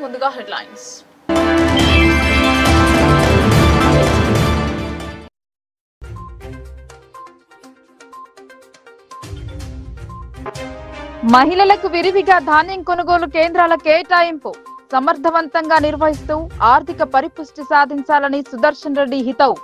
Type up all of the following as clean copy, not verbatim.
ముందుగా హెడ్లైన్స్. మహిళలకు విరివిగా ధాన్యం కొనుగోలు కేంద్రాల కేటాయింపు సమర్థవంతంగా నిర్వహిస్తూ ఆర్థిక పరిపుష్టి సాధించాలని సుదర్శన్ రెడ్డి హితవు.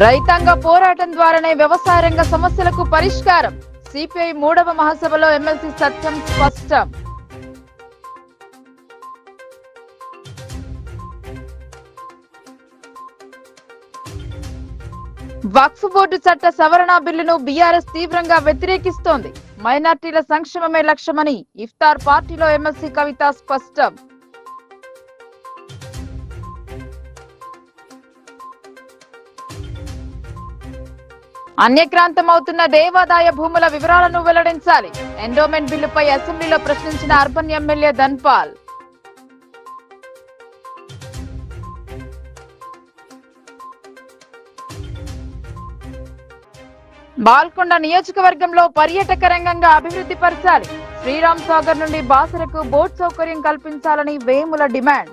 రైతాంగ పోరాటం ద్వారానే వ్యవసాయ రంగ సమస్యలకు పరిష్కారం. సిపిఐ 3వ మహాసభలో ఎమ్మెల్సీ సత్యం స్పష్టం. వక్ఫ్ బోర్డు చట్ట సవరణ బిల్లును బీఆర్ఎస్ తీవ్రంగా వ్యతిరేకిస్తోంది. మైనార్టీల సంక్షేమమే లక్ష్యమని ఇఫ్తార్ పార్టీలో ఎమ్మెల్సీ కవిత స్పష్టం. అన్యక్రాంతమవుతున్న దేవాదాయ భూముల వివరాలను వెల్లడించాలి. ఎండోమెంట్ బిల్లుపై అసెంబ్లీలో ప్రశ్నించిన అర్బన్ ఎమ్మెల్యే ధన్పాల్. బాల్కొండ నియోజకవర్గంలో పర్యాటక రంగంగా అభివృద్ధి పరచాలి. శ్రీరామ్ సాగర్ నుండి బాసరకు బోట్ సౌకర్యం కల్పించాలని వేముల డిమాండ్.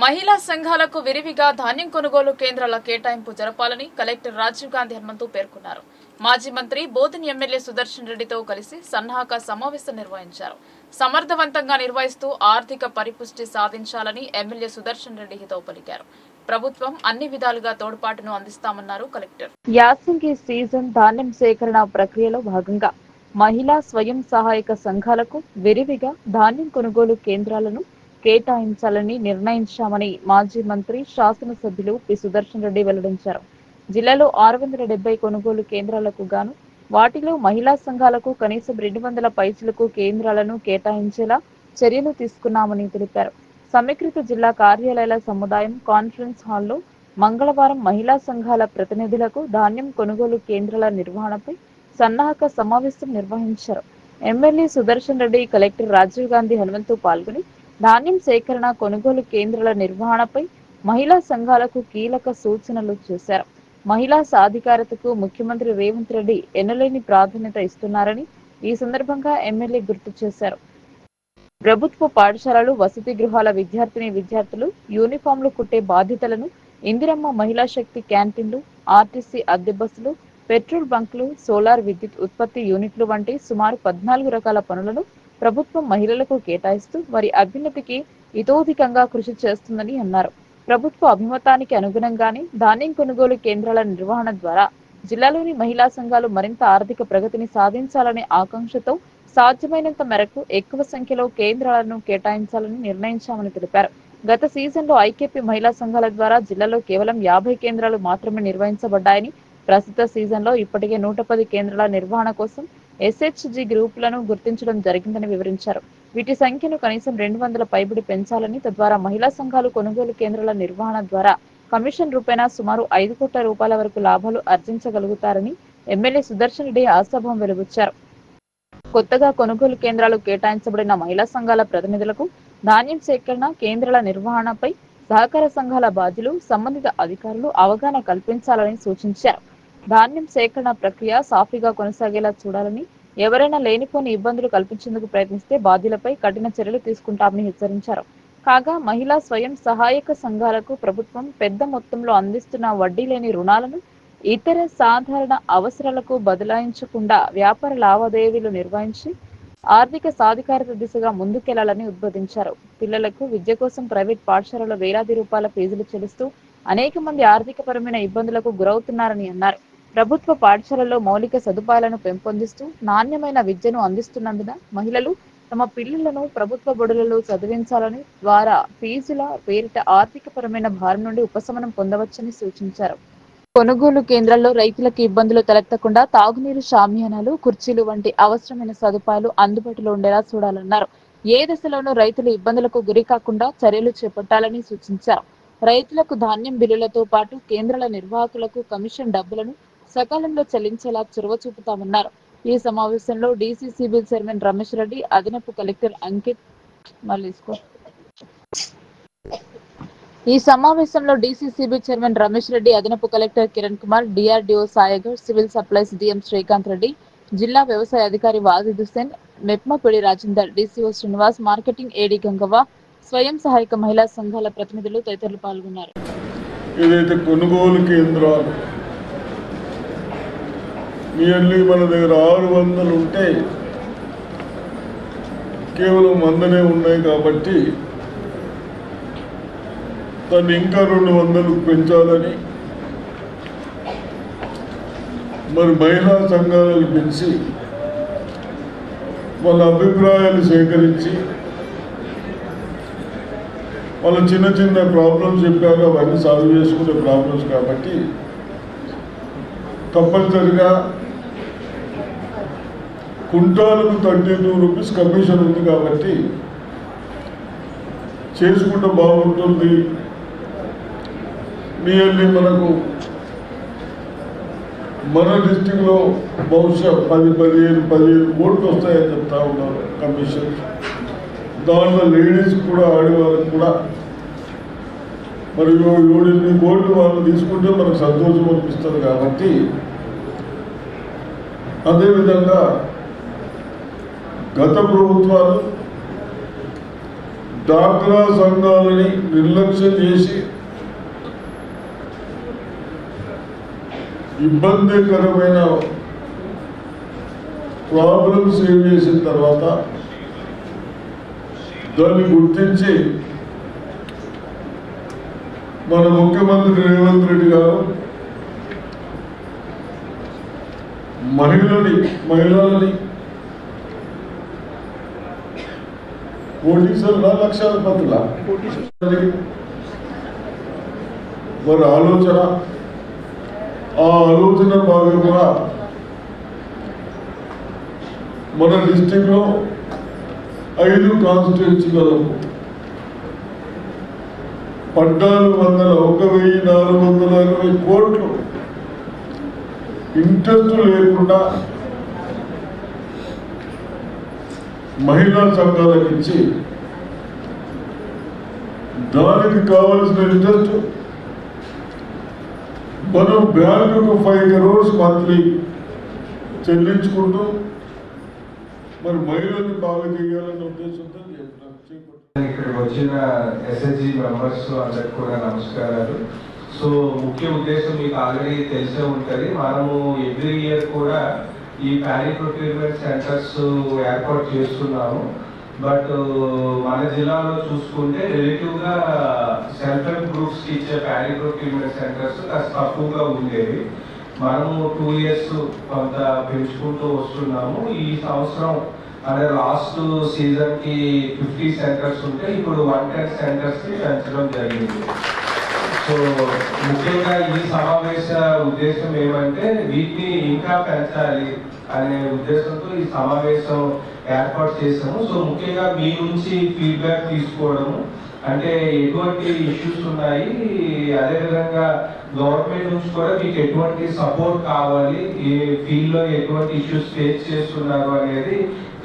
మహిళా సంఘాలకు విరివిగా ధాన్యం కొనుగోలు కేంద్రాల కేటాయింపు జరపాలని కలెక్టర్ రాజీవ్ గాంధీ హనుమంతు పేర్కొన్నారు. మాజీ మంత్రి బోధిని ఎమ్మెల్యే సుదర్శన్ రెడ్డితో కలిసి సన్నాహక సమావేశం నిర్వహించారు. సమర్థవంతంగా నిర్వహిస్తూ ఆర్థిక పరిపుష్టి సాధించాలని ఎమ్మెల్యే సుదర్శన్ రెడ్డి హితవు పలికారు. ప్రభుత్వం అన్ని విధాలుగా తోడ్పాటును అందిస్తామన్నారు కలెక్టర్. యాసంగి సీజన్ ధాన్యం సేకరణ ప్రక్రియలో భాగంగా మహిళా స్వయం సహాయక సంఘాలకు విరివిగా ధాన్యం కొనుగోలు కేంద్రాలను కేటాయించాలని నిర్ణయించామని మాజీ మంత్రి శాసనసభ్యులు పి సుదర్శన్ రెడ్డి వెల్లడించారు. జిల్లాలో 670 కొనుగోలు కేంద్రాలకు గాను వాటిలో మహిళా సంఘాలకు కనీసం 200 పైచిలకు కేంద్రాలను కేటాయించేలా చర్యలు తీసుకున్నామని తెలిపారు. సమీకృత జిల్లా కార్యాలయాల సముదాయం కాన్ఫరెన్స్ హాల్లో మంగళవారం మహిళా సంఘాల ప్రతినిధులకు ధాన్యం కొనుగోలు కేంద్రాల నిర్వహణపై సన్నాహక సమావేశం నిర్వహించారు. ఎమ్మెల్యే సుదర్శన్ రెడ్డి, కలెక్టర్ రాజీవ్ గాంధీ హనుమంతు పాల్గొని ధాన్యం సేకరణ కొనుగోలు కేంద్రాల నిర్వహణపై మహిళా సంఘాలకు కీలక సూచనలు చేశారు. మహిళా సాధికారతకు ముఖ్యమంత్రి రేవంత్ రెడ్డి ఎన్నలేని ప్రాధాన్యత ఇస్తున్నారని ఈ సందర్భంగా ఎమ్మెల్యే గుర్తు చేశారు. ప్రభుత్వ పాఠశాలలు, వసతి గృహాల విద్యార్థులు యూనిఫామ్లు కుట్టే బాధ్యతలను ఇందిరమ్మ మహిళా శక్తి క్యాంటీన్లు, ఆర్టీసీ అద్దె బస్సులు, పెట్రోల్ బంకులు, సోలార్ విద్యుత్ ఉత్పత్తి యూనిట్లు వంటి సుమారు 14 రకాల పనులను ప్రభుత్వం మహిళలకు కేటాయిస్తూ వారి అభ్యున్నతికి ఇతోధికంగా కృషి చేస్తుందని అన్నారు. ప్రభుత్వ అభిమతానికి అనుగుణంగానే ధాన్యం కొనుగోలు కేంద్రాల నిర్వహణ ద్వారా జిల్లాలోని మహిళా సంఘాలు మరింత ఆర్థిక ప్రగతిని సాధించాలనే ఆకాంక్షతో సాధ్యమైనంత మేరకు ఎక్కువ సంఖ్యలో కేంద్రాలను కేటాయించాలని నిర్ణయించామని తెలిపారు. గత సీజన్లో ఐకేపీ మహిళా సంఘాల ద్వారా జిల్లాలో కేవలం 50 కేంద్రాలు మాత్రమే నిర్వహించబడ్డాయని, ప్రస్తుత సీజన్లో ఇప్పటికే 110 కేంద్రాల నిర్వహణ కోసం ఎస్హెచ్జి గ్రూపులను గుర్తించడం జరిగిందని వివరించారు. వీటి సంఖ్యను కనీసం 200 పైబడి పెంచాలని, తద్వారా మహిళా సంఘాలు కొనుగోలు కేంద్రాల నిర్వహణ ద్వారా కమిషన్ రూపేణా సుమారు 5 కోట్ల రూపాయల వరకు లాభాలు ఆర్జించగలుగుతారని ఎమ్మెల్యే సుదర్శన్ రెడ్డి ఆశాభావం వెలుబుచ్చారు. కొత్తగా కొనుగోలు కేంద్రాలు కేటాయించబడిన మహిళా సంఘాల ప్రతినిధులకు ధాన్యం సేకరణ కేంద్రాల నిర్వహణపై సహకార సంఘాల బాధ్యులు, సంబంధిత అధికారులు అవగాహన కల్పించాలని సూచించారు. ధాన్యం సేకరణ ప్రక్రియ సాఫీగా కొనసాగేలా చూడాలని, ఎవరైనా లేనిపోని ఇబ్బందులు కల్పించేందుకు ప్రయత్నిస్తే బాధ్యులపై కఠిన చర్యలు తీసుకుంటామని హెచ్చరించారు. కాగా మహిళా స్వయం సహాయక సంఘాలకు ప్రభుత్వం పెద్ద మొత్తంలో అందిస్తున్న వడ్డీ లేని రుణాలను ఇతర సాధారణ అవసరాలకు బదలాయించకుండా వ్యాపార లావాదేవీలు నిర్వహించి ఆర్థిక సాధికారత దిశగా ముందుకెళ్లాలని ఉద్బోధించారు. పిల్లలకు విద్య కోసం ప్రైవేట్ పాఠశాలలో వేలాది రూపాయల ఫీజులు చెల్లిస్తూ అనేక మంది ఆర్థికపరమైన ఇబ్బందులకు గురవుతున్నారని అన్నారు. ప్రభుత్వ పాఠశాలల్లో మౌలిక సదుపాయాలను పెంపొందిస్తూ నాణ్యమైన విద్యను అందిస్తున్నందున మహిళలు తమ పిల్లలను ప్రభుత్వ బడులలో చదివించాలని, ద్వారా ఫీజుల పేరిట ఆర్థికపరమైన భారం నుండి ఉపశమనం పొందవచ్చని సూచించారు. కొనుగోలు కేంద్రాల్లో రైతులకు ఇబ్బందులు తలెత్తకుండా తాగునీరు, షామియానాలు, కుర్చీలు వంటి అవసరమైన సదుపాయాలు అందుబాటులో ఉండేలా చూడాలన్నారు. ఏ దశలోనూ రైతులు ఇబ్బందులకు గురి కాకుండా చర్యలు చేపట్టాలని సూచించారు. రైతులకు ధాన్యం బిల్లులతో పాటు కేంద్రాల నిర్వాహకులకు కమిషన్ డబ్బులను సకాలంలో చెల్లించేలా చొరవ చూపుతామన్నారు. ఈ సమావేశంలో డీసీసీబీ చైర్మన్ రమేష్ రెడ్డి, అదనపు కలెక్టర్ అంకిత్, ఈ సమావేశంలో డీసీసీబీ చైర్మన్ రమేష్ రెడ్డి, అదనపు కలెక్టర్ కిరణ్ కుమార్, డిఆర్డీఓ సాయగర్, civil supplies DM Srikanth Reddy, జిల్లా వ్యవసాయ అధికారి వాజిద్ హుసేన్, మెప్మపూడి Rajender, DCO Srinivas, marketing AD Gangavva, స్వయం సహాయక మహిళా సంఘాల ప్రతినిధులు తదితరులు పాల్గొన్నారు. ఏదైతే కొనుగోలు కేంద్రాలు నియర్లీ మన దగ్గర 600 ఉంటే కేవలం 100 ఉన్నాయి కాబట్టి దాన్ని ఇంకా 200 పెంచాలని మరి మహిళా సంఘాలను పిలిచి వాళ్ళ అభిప్రాయాలు సేకరించి వాళ్ళ చిన్న చిన్న ప్రాబ్లమ్స్ చెప్పారు, అవన్నీ సాల్వ్ చేసుకునే ప్రాబ్లమ్స్ కాబట్టి తప్పనిసరిగా కుంటాలకు 32 రూపీస్ కమిషన్ ఉంది కాబట్టి చేసుకుంటే బాగుంటుంది. నియర్లీ మనకు మన డిస్టిక్లో బహుశా 10-15 కోట్లు వస్తాయని చెప్తా ఉన్నారు కమిషన్. దాంట్లో లేడీస్ కూడా, ఆడవాళ్ళకి కూడా మరి 7-8 కోట్లు వాళ్ళు తీసుకుంటే మనకు సంతోషం అనిపిస్తుంది కాబట్టి అదేవిధంగా గత ప్రభుత్వాలు డాక్రా సంఘాలని నిర్లక్ష్యం చేసి ఇబ్బందికరమైన ప్రాబ్లమ్స్ సేవ్ చేసిన తర్వాత దాన్ని గుర్తించి మన ముఖ్యమంత్రి రేవంత్ రెడ్డి గారు మహిళలని కోటీశ్వరుల లక్షాధిపతుల వారి ఆలోచన, ఆ ఆలోచన భాగంగా మన డిస్టిక్లో 5 కాన్స్టిట్యూన్సీలలో 1460 కోట్లు ఇంట్రెస్ట్ లేకుండా మహిళా సంఘాలకు ఇచ్చి దానికి కావలసిన ఇంట్రెస్ట్ మనం బ్యాంకుకు 5 crores మంత్లీ చెల్లించుకుంటూ మరి మహిళల్ని బాగా చేయాలనే ఉద్దేశంతో ఇక్కడికి వచ్చిన ఎస్ఎస్జి మెంబర్స్ అందరికి కూడా నమస్కారాలు. సో ముఖ్య ఉద్దేశం మీకు ఆల్రెడీ తెలిసే ఉంటుంది. మనము ఎవ్రీ ఇయర్ కూడా ఈ ప్యాడీ ప్రొక్యూర్మెంట్ సెంటర్స్ ఏర్పాటు చేస్తున్నాము. బట్ మన జిల్లాలో చూసుకుంటే రిలేటివ్గా సెల్ఫ్ హెల్ప్ గ్రూప్స్కి ఇచ్చే ప్యాడీ ప్రొక్యూర్మెంట్ సెంటర్స్ కాస్త తక్కువగా ఉండేవి. మనము 2 years కొంత పెంచుకుంటూ వస్తున్నాము. ఈ సంవత్సరం అంటే లాస్ట్ సీజన్కి 50 సెంటర్స్ ఉంటే ఇప్పుడు 110 సెంటర్స్కి పెంచడం జరిగింది. సో ముఖ్యంగా ఈ సమావేశ ఉద్దేశం ఏమంటే వీటిని ఇంకా పెంచాలి అనే ఉద్దేశంతో ఈ సమావేశం ఏర్పాటు చేసాము. సో ముఖ్యంగా మీ నుంచి ఫీడ్బ్యాక్ తీసుకోవడము, అంటే ఎటువంటి ఇష్యూస్ ఉన్నాయి, అదేవిధంగా గవర్నమెంట్ నుంచి కూడా మీకు ఎటువంటి సపోర్ట్ కావాలి, ఏ ఫీల్డ్లో ఎటువంటి ఇష్యూస్ ఫేస్ చేస్తున్నారు అనేది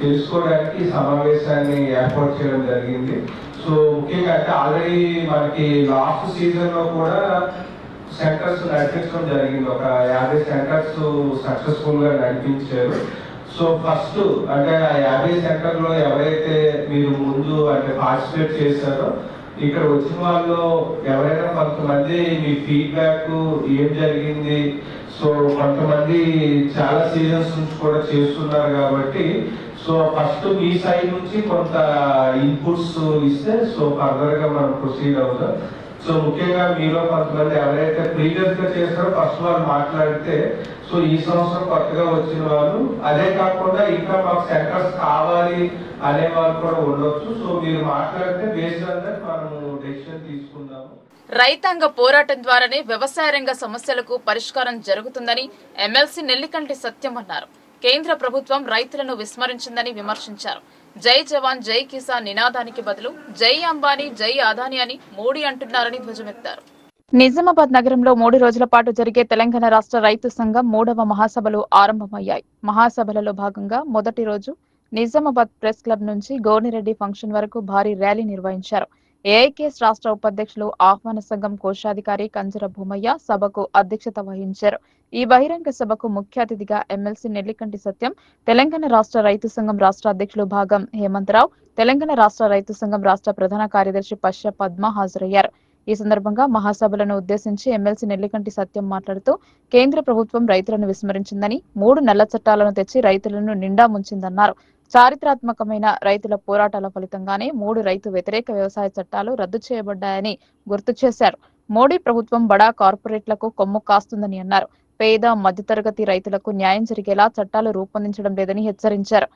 తెలుసుకోవడానికి ఈ సమావేశాన్ని ఏర్పాటు చేయడం జరిగింది. సో ముఖ్యంగా అంటే ఆల్రెడీ మనకి లాస్ట్ సీజన్లో కూడా సెంటర్స్ నడిపించడం జరిగింది. ఒక 50 సెంటర్స్ సక్సెస్ఫుల్గా నడిపించారు. సో ఫస్ట్ అంటే ఆ 50 సెంటర్లో ఎవరైతే మీరు ముందు అంటే పార్టిసిపేట్ చేశారో ఇక్కడ వచ్చిన వాళ్ళు ఎవరైనా కొంతమంది మీ ఫీడ్బ్యాక్ ఏం జరిగింది, సో కొంతమంది చాలా సీజన్స్ నుంచి కూడా చేస్తున్నారు కాబట్టి సో ఫస్ట్ మీ సైడ్ నుంచి కొంత ఇన్పుట్స్ ఇస్తే సో ఫర్దర్ గా మనం ప్రొసీడ్ అవుతాం. సో ముఖ్యంగా మీలో కొంతమంది ఎవరైతే ప్రీవియస్ గా చేస్తారో ఫస్ట్ వాళ్ళు మాట్లాడితే సో ఈ సంవత్సరం కొత్తగా వచ్చిన వాళ్ళు, అదే కాకుండా ఇంకా మాకు సెంటర్స్ కావాలి అనే వాళ్ళు కూడా ఉండొచ్చు. సో మీరు మాట్లాడితే బేస్డ్ ఆన్ దట్ మనము డెసిషన్ తీసుకుందాము. రైతాంగ పోరాటం ద్వారానే వ్యవసాయ రంగ సమస్యలకు పరిష్కారం జరుగుతుందని ఎమ్మెల్సీ నెల్లికంటి సత్యం అన్నారు. కేంద్ర ప్రభుత్వం రైతులను విస్మరించిందని విమర్శించారు. జై జవాన్ జై కిసాన్ నినాదానికి బదులు జై అంబానీ జై అదానీ అని మోడీ అంటున్నారని ధ్వజమెత్తారు. నిజామాబాద్ నగరంలో 3 రోజుల పాటు జరిగే తెలంగాణ రాష్ట్ర రైతు సంఘం 3వ మహాసభలు ఆరంభమయ్యాయి. మహాసభలలో భాగంగా మొదటి రోజు నిజామాబాద్ ప్రెస్ క్లబ్ నుంచి గోనిరెడ్డి ఫంక్షన్ వరకు భారీ ర్యాలీ నిర్వహించారు. ఏఐకేఎస్ రాష్ట్ర ఉపాధ్యక్షులు ఆహ్వాన సంఘం కోశాధికారి కంజర భూమయ్య సభకు అధ్యక్షత వహించారు. ఈ బహిరంగ సభకు ముఖ్య అతిథిగా ఎమ్మెల్సీ నెల్లికంటి సత్యం, తెలంగాణ రాష్ట్ర రైతు సంఘం రాష్ట్ర అధ్యక్షులు భాగం హేమంతరావు, తెలంగాణ రాష్ట్ర రైతు సంఘం రాష్ట్ర ప్రధాన కార్యదర్శి పశ్య పద్మ హాజరయ్యారు. ఈ సందర్భంగా మహాసభలను ఉద్దేశించి ఎమ్మెల్సీ నెల్లికంటి సత్యం మాట్లాడుతూ కేంద్ర ప్రభుత్వం రైతులను విస్మరించిందని, 3 నల్ల చట్టాలను తెచ్చి రైతులను నిండా ముంచిందన్నారు. చారిత్రాత్మకమైన రైతుల పోరాటాల ఫలితంగానే 3 రైతు వ్యతిరేక వ్యవసాయ చట్టాలు రద్దు చేయబడ్డాయని గుర్తు చేశారు. మోడీ ప్రభుత్వం బడా కార్పొరేట్లకు కొమ్ము కాస్తుందని అన్నారు. పేద మధ్యతరగతి రైతులకు న్యాయం జరిగేలా చట్టాలు రూపొందించడం లేదని హెచ్చరించారు.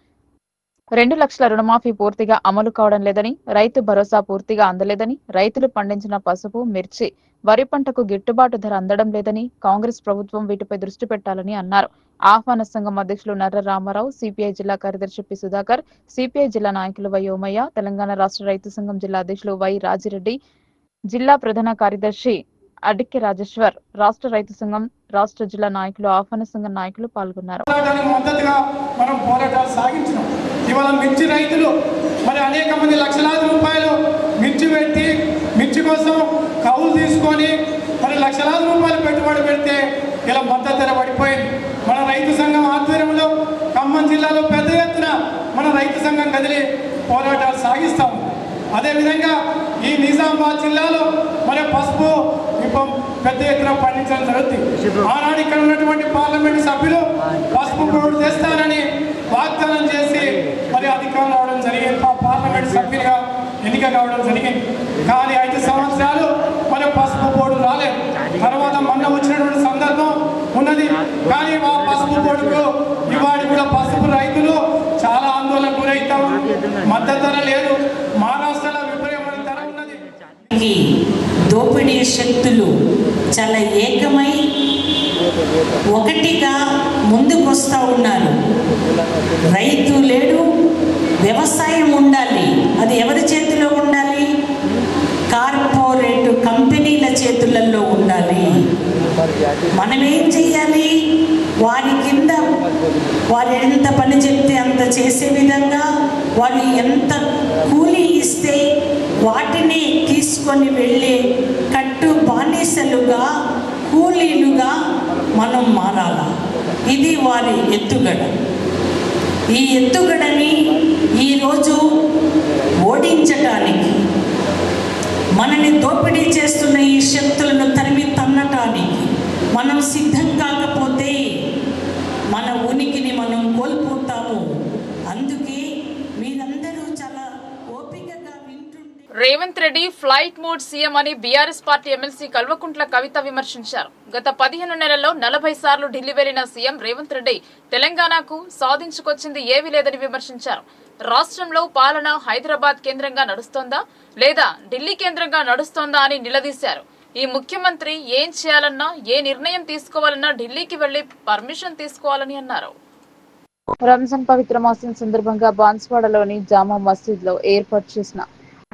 2 లక్షల రుణమాఫీ పూర్తిగా అమలు కావడం లేదని, రైతు భరోసా పూర్తిగా అందలేదని, రైతులు పండించిన పసుపు, మిర్చి, వరి పంటకు గిట్టుబాటు ధర అందడం లేదని, కాంగ్రెస్ ప్రభుత్వం వీటిపై దృష్టి పెట్టాలని అన్నారు. ఆహ్వాన సంఘం అధ్యక్షులు నర్ర రామారావు, సిపిఐ జిల్లా కార్యదర్శి పి సుధాకర్, సిపిఐ జిల్లా నాయకులు వై ఓమయ్య, తెలంగాణ రాష్ట్ర రైతు సంఘం జిల్లా అధ్యక్షులు వై రాజిరెడ్డి, జిల్లా ప్రధాన కార్యదర్శి అడిక్కి రాజేశ్వర్, రాష్ట్ర రైతు సంఘం రాష్ట్ర జిల్లా నాయకులు, ఆహ్వాన సంఘం నాయకులు పాల్గొన్నారు. ఇవాళ మిర్చి రైతులు మరి అనేక మంది లక్షలాది రూపాయలు మిర్చి పెట్టి మిర్చి కోసం కౌలు తీసుకొని మరి లక్షలాది రూపాయలు పెట్టుబడి పెడితే ఇలా మద్దతు ధర పడిపోయింది. మన రైతు సంఘం ఆధ్వర్యంలో ఖమ్మం జిల్లాలో పెద్ద ఎత్తున మన రైతు సంఘం కదిలి పోరాటాలు సాగిస్తాము. అదేవిధంగా ఈ నిజామాబాద్ జిల్లాలో మరి పసుపు ఇప్పుడు పెద్ద ఎత్తున పండించడం జరుగుతుంది. ఆనాడు ఇక్కడ ఉన్నటువంటి పార్లమెంటు సభ్యులు పసుపు బోర్డు తెస్తానని వాగ్దానం చేసి మరి అధికారం రావడం జరిగింది, పార్లమెంట్ సభ్యులుగా ఎన్నిక కావడం జరిగింది. కానీ 5 సంవత్సరాలు మరి పసుపు బోర్డు రాలేదు. తర్వాత మొన్న వచ్చినటువంటి సందర్భం ఉన్నది. కానీ ఆ పసుపు బోర్డుకు ఇవాళ కూడా పసుపు రైతులు చాలా ఆందోళన గురవుతారు. మద్దతు ధర లేదు. మహారాష్ట్రలో విపరీతమైన ధర ఉన్నది. దోపిడీ శక్తులు చాలా ఏకమై ఒకటిగా ముందుకొస్తా ఉన్నారు. రైతు లేడు, వ్యవసాయం ఉండాలి. అది ఎవరి చేతిలో ఉండాలి? కార్పొరేట్ కంపెనీల చేతులలో ఉండాలి. మనం ఏం చేయాలి? వారి కింద వారు ఎంత పని చెప్తే అంత చేసే విధంగా, వారు ఎంత కూలీ ఇస్తే వాటిని తీసుకొని వెళ్ళే కట్టు బానిసలుగా, కూలీలుగా మనం మారాల. ఇది వారి ఎత్తుగడ. ఈ ఎత్తుగడని ఈరోజు ఓడించటానికి, మనని దోపిడీ చేస్తున్న ఈ శక్తులను తరిమి తన్నటానికి మనం సిద్ధం కాకపోతే మన ఉనికిని మనం కోల్పోతాము. అందుకే మీరందరూ చాలా ఓపికగా వింటుంటే. Revanth Reddy flight mode CM అని BRS party MLC Kalvakuntla Kavitha విమర్శించారు. గత 15 నెలల్లో 40 సార్లు ఢిల్లీ వెళ్లిన సీఎం రేవంత్ రెడ్డి తెలంగాణకు సాధించుకొచ్చింది ఏవీ లేదని విమర్శించారు. రాష్ట్రంలో పాలన హైదరాబాద్ కేంద్రంగా నడుస్తోందా లేదా ఢిల్లీ కేంద్రంగా నడుస్తోందా అని నిలదీశారు. ఈ ముఖ్యమంత్రి ఏం చేయాలన్నా, ఏ నిర్ణయం తీసుకోవాలన్నా ఢిల్లీకి వెళ్లి పర్మిషన్ తీసుకోవాలని అన్నారు. రంజాన్ పవిత్ర మాసం సందర్భంగా బాన్స్వాడలోని జామా మసీద్ లో ఏర్పాటు చేసిన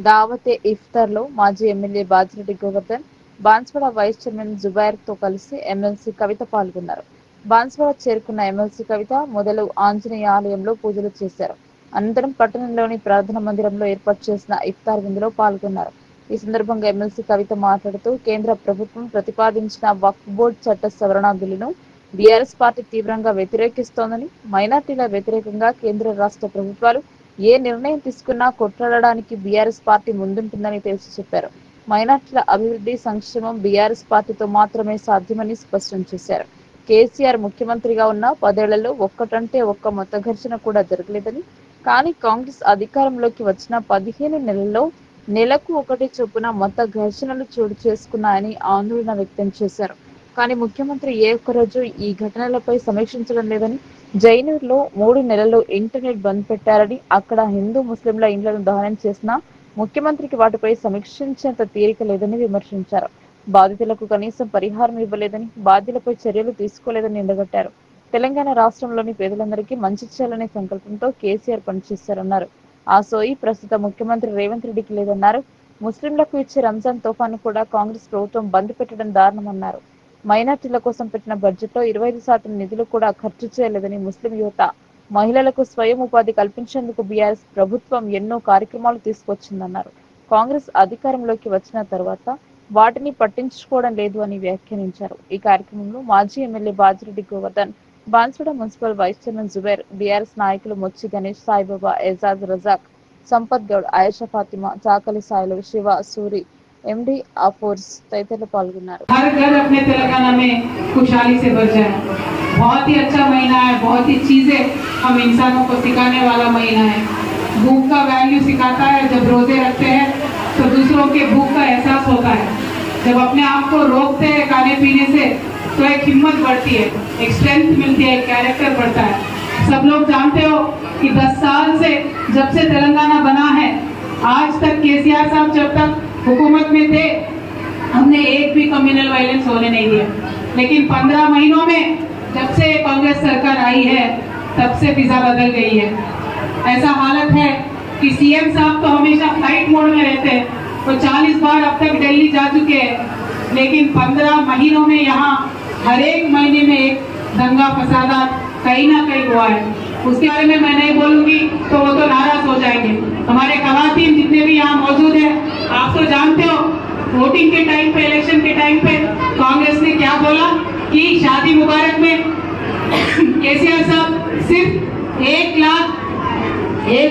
దావతే ఇఫ్తార్ లో మాజీ MLA Bajireddy Govardhan, Banswada vice chairman Zubair తో కలిసి ఎమ్మెల్సీ కవిత పాల్గొన్నారు. బాన్స్వాడ చేరుకున్న ఎమ్మెల్సీ కవిత మొదలు ఆంజనేయ ఆలయంలో పూజలు చేశారు. అనంతరం పట్టణంలోని ప్రార్థన మందిరంలో ఏర్పాటు చేసిన ఇఫ్తార్ విందులో పాల్గొన్నారు. ఈ సందర్భంగా ఎమ్మెల్సీ కవిత మాట్లాడుతూ కేంద్ర ప్రభుత్వం ప్రతిపాదించిన వక్ఫ్ బోర్డు చట్ట సవరణ బిల్లును బీఆర్ఎస్ పార్టీ తీవ్రంగా వ్యతిరేకిస్తోందని, మైనార్టీల వ్యతిరేకంగా కేంద్ర రాష్ట్ర ప్రభుత్వాలు ఏ నిర్ణయం తీసుకున్నా కొట్లాడడానికి బీఆర్ఎస్ పార్టీ ముందుంటుందని తేల్చి చెప్పారు. మైనార్టీల అభివృద్ధి, సంక్షేమం బీఆర్ఎస్ పార్టీతో మాత్రమే సాధ్యమని స్పష్టం చేశారు. కేసీఆర్ ముఖ్యమంత్రిగా ఉన్న 10 ఏళ్లలో ఒక్కటంటే ఒక్క మత ఘర్షణ కూడా జరగలేదని, కానీ కాంగ్రెస్ అధికారంలోకి వచ్చిన 15 నెలల్లో నెలకు 1 చొప్పున మత ఘర్షణలు చోటు చేసుకున్నాయని ఆందోళన వ్యక్తం చేశారు. కానీ ముఖ్యమంత్రి ఏ ఒక్కరోజు ఈ ఘటనలపై సమీక్షించడం లేదని, జైనూర్లో 3 నెలల్లో ఇంటర్నెట్ బంద్ పెట్టారని, అక్కడ హిందూ ముస్లింల ఇండ్లను దహనం చేసినా ముఖ్యమంత్రికి వాటిపై సమీక్షించేంత తీరిక లేదని విమర్శించారు. బాధితులకు కనీసం పరిహారం ఇవ్వలేదని, బాధ్యులపై చర్యలు తీసుకోలేదని ఎండగట్టారు. తెలంగాణ రాష్ట్రంలోని పేదలందరికీ మంచి చేయాలనే సంకల్పంతో కేసీఆర్ పనిచేశారన్నారు. ఆ సోయి ప్రస్తుత ముఖ్యమంత్రి రేవంత్ రెడ్డికి లేదన్నారు. ముస్లింలకు ఇచ్చే రంజాన్ తోఫాను కూడా కాంగ్రెస్ ప్రభుత్వం బంద్ పెట్టడం దారుణమన్నారు. మైనార్టీల కోసం పెట్టిన బడ్జెట్లో 25% నిధులు కూడా ఖర్చు చేయలేదని, ముస్లిం యువత, మహిళలకు స్వయం ఉపాధి కల్పించేందుకు బీఆర్ఎస్ ప్రభుత్వం ఎన్నో కార్యక్రమాలు తీసుకొచ్చిందన్నారు. కాంగ్రెస్ అధికారంలోకి వచ్చిన తర్వాత వాటిని పట్టించుకోవడం లేదు అని వ్యాఖ్యానించారు. ఈ కార్యక్రమంలో మాజీ MLA Bajireddy Govardhan, Banswada municipal vice chairman Zubair, BRS నాయకులు మొచ్చి గణేష్, సాయిబాబా, ఎజాజ్, రజాక్, సంపత్ గౌడ్, ఆయేషా ఫాతిమా, చాకలి సాయిలు, శివ, సూరి, ఎండి ఆఫోర్స్ తదితరులు పాల్గొన్నారు. बहुत ही अच्छा महीना है, बहुत ही चीजें हम इंसानों को सिखाने वाला महीना है। भूख का वैल्यू सिखाता है। जब रोजे रखते हैं तो दूसरों के भूख का एहसास होता है। जब अपने आप को रोकते हैं खाने पीने से तो एक हिम्मत बढ़ती है, एक स्ट्रेंथ मिलती है, एक कैरेक्टर बढ़ता है। सब लोग जानते हो कि 10 साल से जब से तेलंगाना बना है आज तक केसीआर साहब जब तक हुकूमत में थे हमने एक भी कम्युनल वायलेंस होने नहीं दिया, लेकिन 15 महीनों में जब से कांग्रेस सरकार आई है तब से फिजा बदल गई है। ऐसा हालत है कि सीएम साहब तो हमेशा फ्लाइट मोड में रहते हैं, वो 40 बार अब तक दिल्ली जा चुके हैं, लेकिन 15 महीनों में यहाँ हर एक महीने में एक दंगा फसादा कहीं ना कहीं हुआ है। उसके बारे में मैं नहीं बोलूंगी तो वो तो नाराज हो जाएंगे। हमारे खवातीन जितने भी यहाँ मौजूद है, आप तो जानते हो वोटिंग के टाइम पे, इलेक्शन के टाइम पे कांग्रेस ने क्या बोला कि शादी मुबारक में केसीआर साहब सिर्फ 1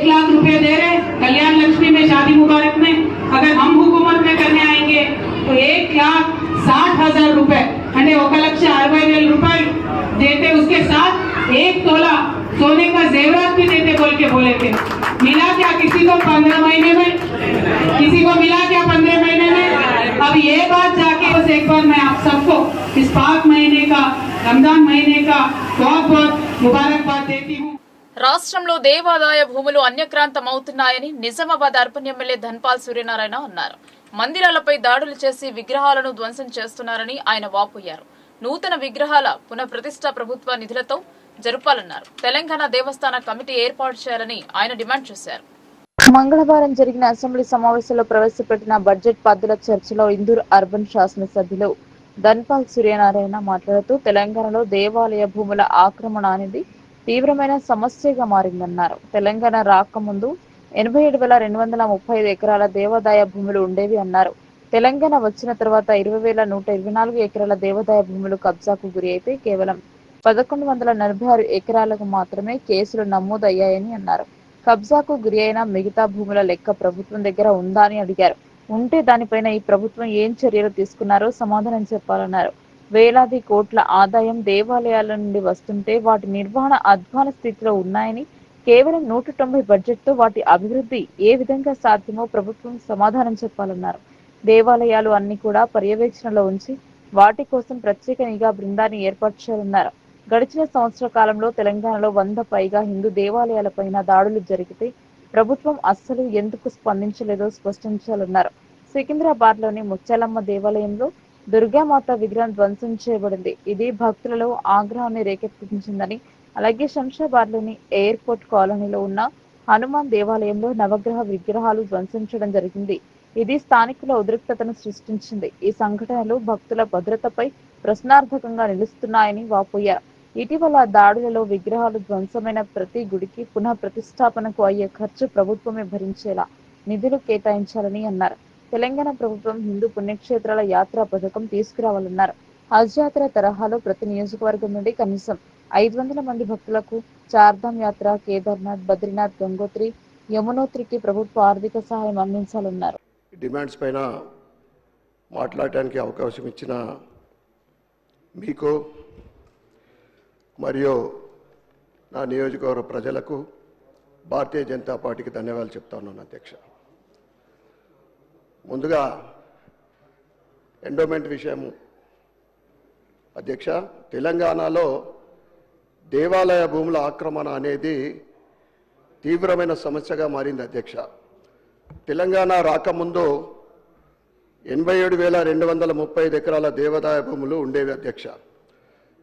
लाख रुपए दे रहे कल्याण लक्ष्मी में शादी मुबारक में। अगर हम हुकूमत में करने आएंगे तो 1,60,000 रुपए అంటే 1,60,000 रुपए देते, उसके साथ 1 तोला सोने का जेवरात भी देते बोल के बोले थे। मिला क्या किसी को 15 महीने में? किसी को मिला क्या 15 महीने में? अब ये बात जाके बस एक बार मैं आप सबको इस पाक महीने का, रमजान महीने का बहुत बहुत मुबारकबाद देती हूँ। రాష్ట్రంలో దేవాదాయ భూములు అన్యక్రాంతమవుతున్నాయని నిజామాబాద్ అర్బన్ ఎమ్మెల్యే ధన్పాల్ సూర్యనారాయణ అన్నారు. మందిరాలపై దాడులు చేసి విగ్రహాలను ధ్వంసం చేస్తున్నారని ఆయన వాపోయారు. నూతన విగ్రహాల పునఃప్రతిష్ఠ ప్రభుత్వ నిధులతో జరపాలన్నారు. తెలంగాణ దేవస్థాన కమిటీ ఏర్పాటు చేయాలని ఆయన డిమాండ్ చేశారు. మంగళవారం జరిగిన అసెంబ్లీ సమావేశంలో ప్రవేశపెట్టిన బడ్జెట్ పద్దుల చర్చలో ఇందూర్ అర్బన్ శాసనసభ్యులు ధన్పాల్ సూర్యనారాయణ మాట్లాడుతూ తెలంగాణలో దేవాలయ భూముల ఆక్రమణ అనేది తీవ్రమైన సమస్యగా మారిందన్నారు. తెలంగాణ రాకముందు 87,235 ఎకరాల దేవాదాయ భూములు ఉండేవి అన్నారు. తెలంగాణ వచ్చిన తర్వాత 20,124 ఎకరాల దేవాదాయ భూములు కబ్జాకు గురి అయితే కేవలం 1,146 ఎకరాలకు మాత్రమే కేసులు నమోదయ్యాయని అన్నారు. కబ్జాకు గురి అయిన మిగతా భూముల లెక్క ప్రభుత్వం దగ్గర ఉందా అని అడిగారు. ఉంటే దానిపైన ఈ ప్రభుత్వం ఏం చర్యలు తీసుకున్నారో సమాధానం చెప్పాలన్నారు. వేలాది కోట్ల ఆదాయం దేవాలయాల నుండి వస్తుంటే వాటి నిర్వహణ అధ్వాన స్థితిలో ఉన్నాయని, కేవలం 190 బడ్జెట్తో వాటి అభివృద్ధి ఏ విధంగా సాధ్యమో ప్రభుత్వం సమాధానం చెప్పాలన్నారు. దేవాలయాలు అన్ని కూడా పర్యవేక్షణలో ఉంచి వాటి కోసం ప్రత్యేక నిఘా బృందాన్ని ఏర్పాటు చేయాలన్నారు. గడిచిన సంవత్సర కాలంలో తెలంగాణలో 100 పైగా హిందూ దేవాలయాలపైన దాడులు జరిగితే ప్రభుత్వం అస్సలు ఎందుకు స్పందించలేదో స్పష్టం చేయాలన్నారు. సికింద్రాబాద్ లోని ముత్యాలమ్మ దేవాలయంలో దుర్గామాత విగ్రహం ధ్వంసం చేయబడింది. ఇది భక్తులలో ఆగ్రహాన్ని రేకెత్తించిందని, అలాగే శంషాబాద్ లోని ఎయిర్పోర్ట్ కాలనీలో ఉన్న హనుమాన్ దేవాలయంలో నవగ్రహ విగ్రహాలు ధ్వంసం చేయడం జరిగింది. ఇది స్థానికుల ఉద్రిక్తతను సృష్టించింది. ఈ సంఘటనలు భక్తుల భద్రతపై ప్రశ్నార్థకంగా నిలుస్తున్నాయని వాపోయారు. ఇటీవల దాడులలో విగ్రహాలు ధ్వంసమైన ప్రతి గుడికి పునః ప్రతిష్టాపనకు అయ్యే ఖర్చు ప్రభుత్వమే భరించేలా నిధులు కేటాయించాలని అన్నారు. తెలంగాణ ప్రభుత్వం హిందూ పుణ్యక్షేత్రాల యాత్రా పథకం తీసుకురావాలన్నారు. హజ్ యాత్ర తరహాలో ప్రతి నియోజకవర్గం నుండి కనీసం 500 మంది భక్తులకు చార్ధామ్ యాత్ర, కేదార్నాథ్, బద్రీనాథ్, గంగోత్రి, యమునోత్రికి ప్రభుత్వ ఆర్థిక సహాయం అందించాలన్నారు. డిమాండ్స్ పైన మాట్లాడటానికి అవకాశం ఇచ్చిన మీకు మరియు నా నియోజకవర్గ ప్రజలకు భారతీయ జనతా పార్టీకి ధన్యవాదాలు చెప్తా ఉన్నాను అధ్యక్ష. ముందుగా ఎండోమెంట్ విషయం అధ్యక్ష, తెలంగాణలో దేవాలయ భూముల ఆక్రమణ అనేది తీవ్రమైన సమస్యగా మారింది అధ్యక్ష. తెలంగాణ రాకముందు 87,235 ఎకరాల దేవాదాయ భూములు ఉండేవి అధ్యక్ష.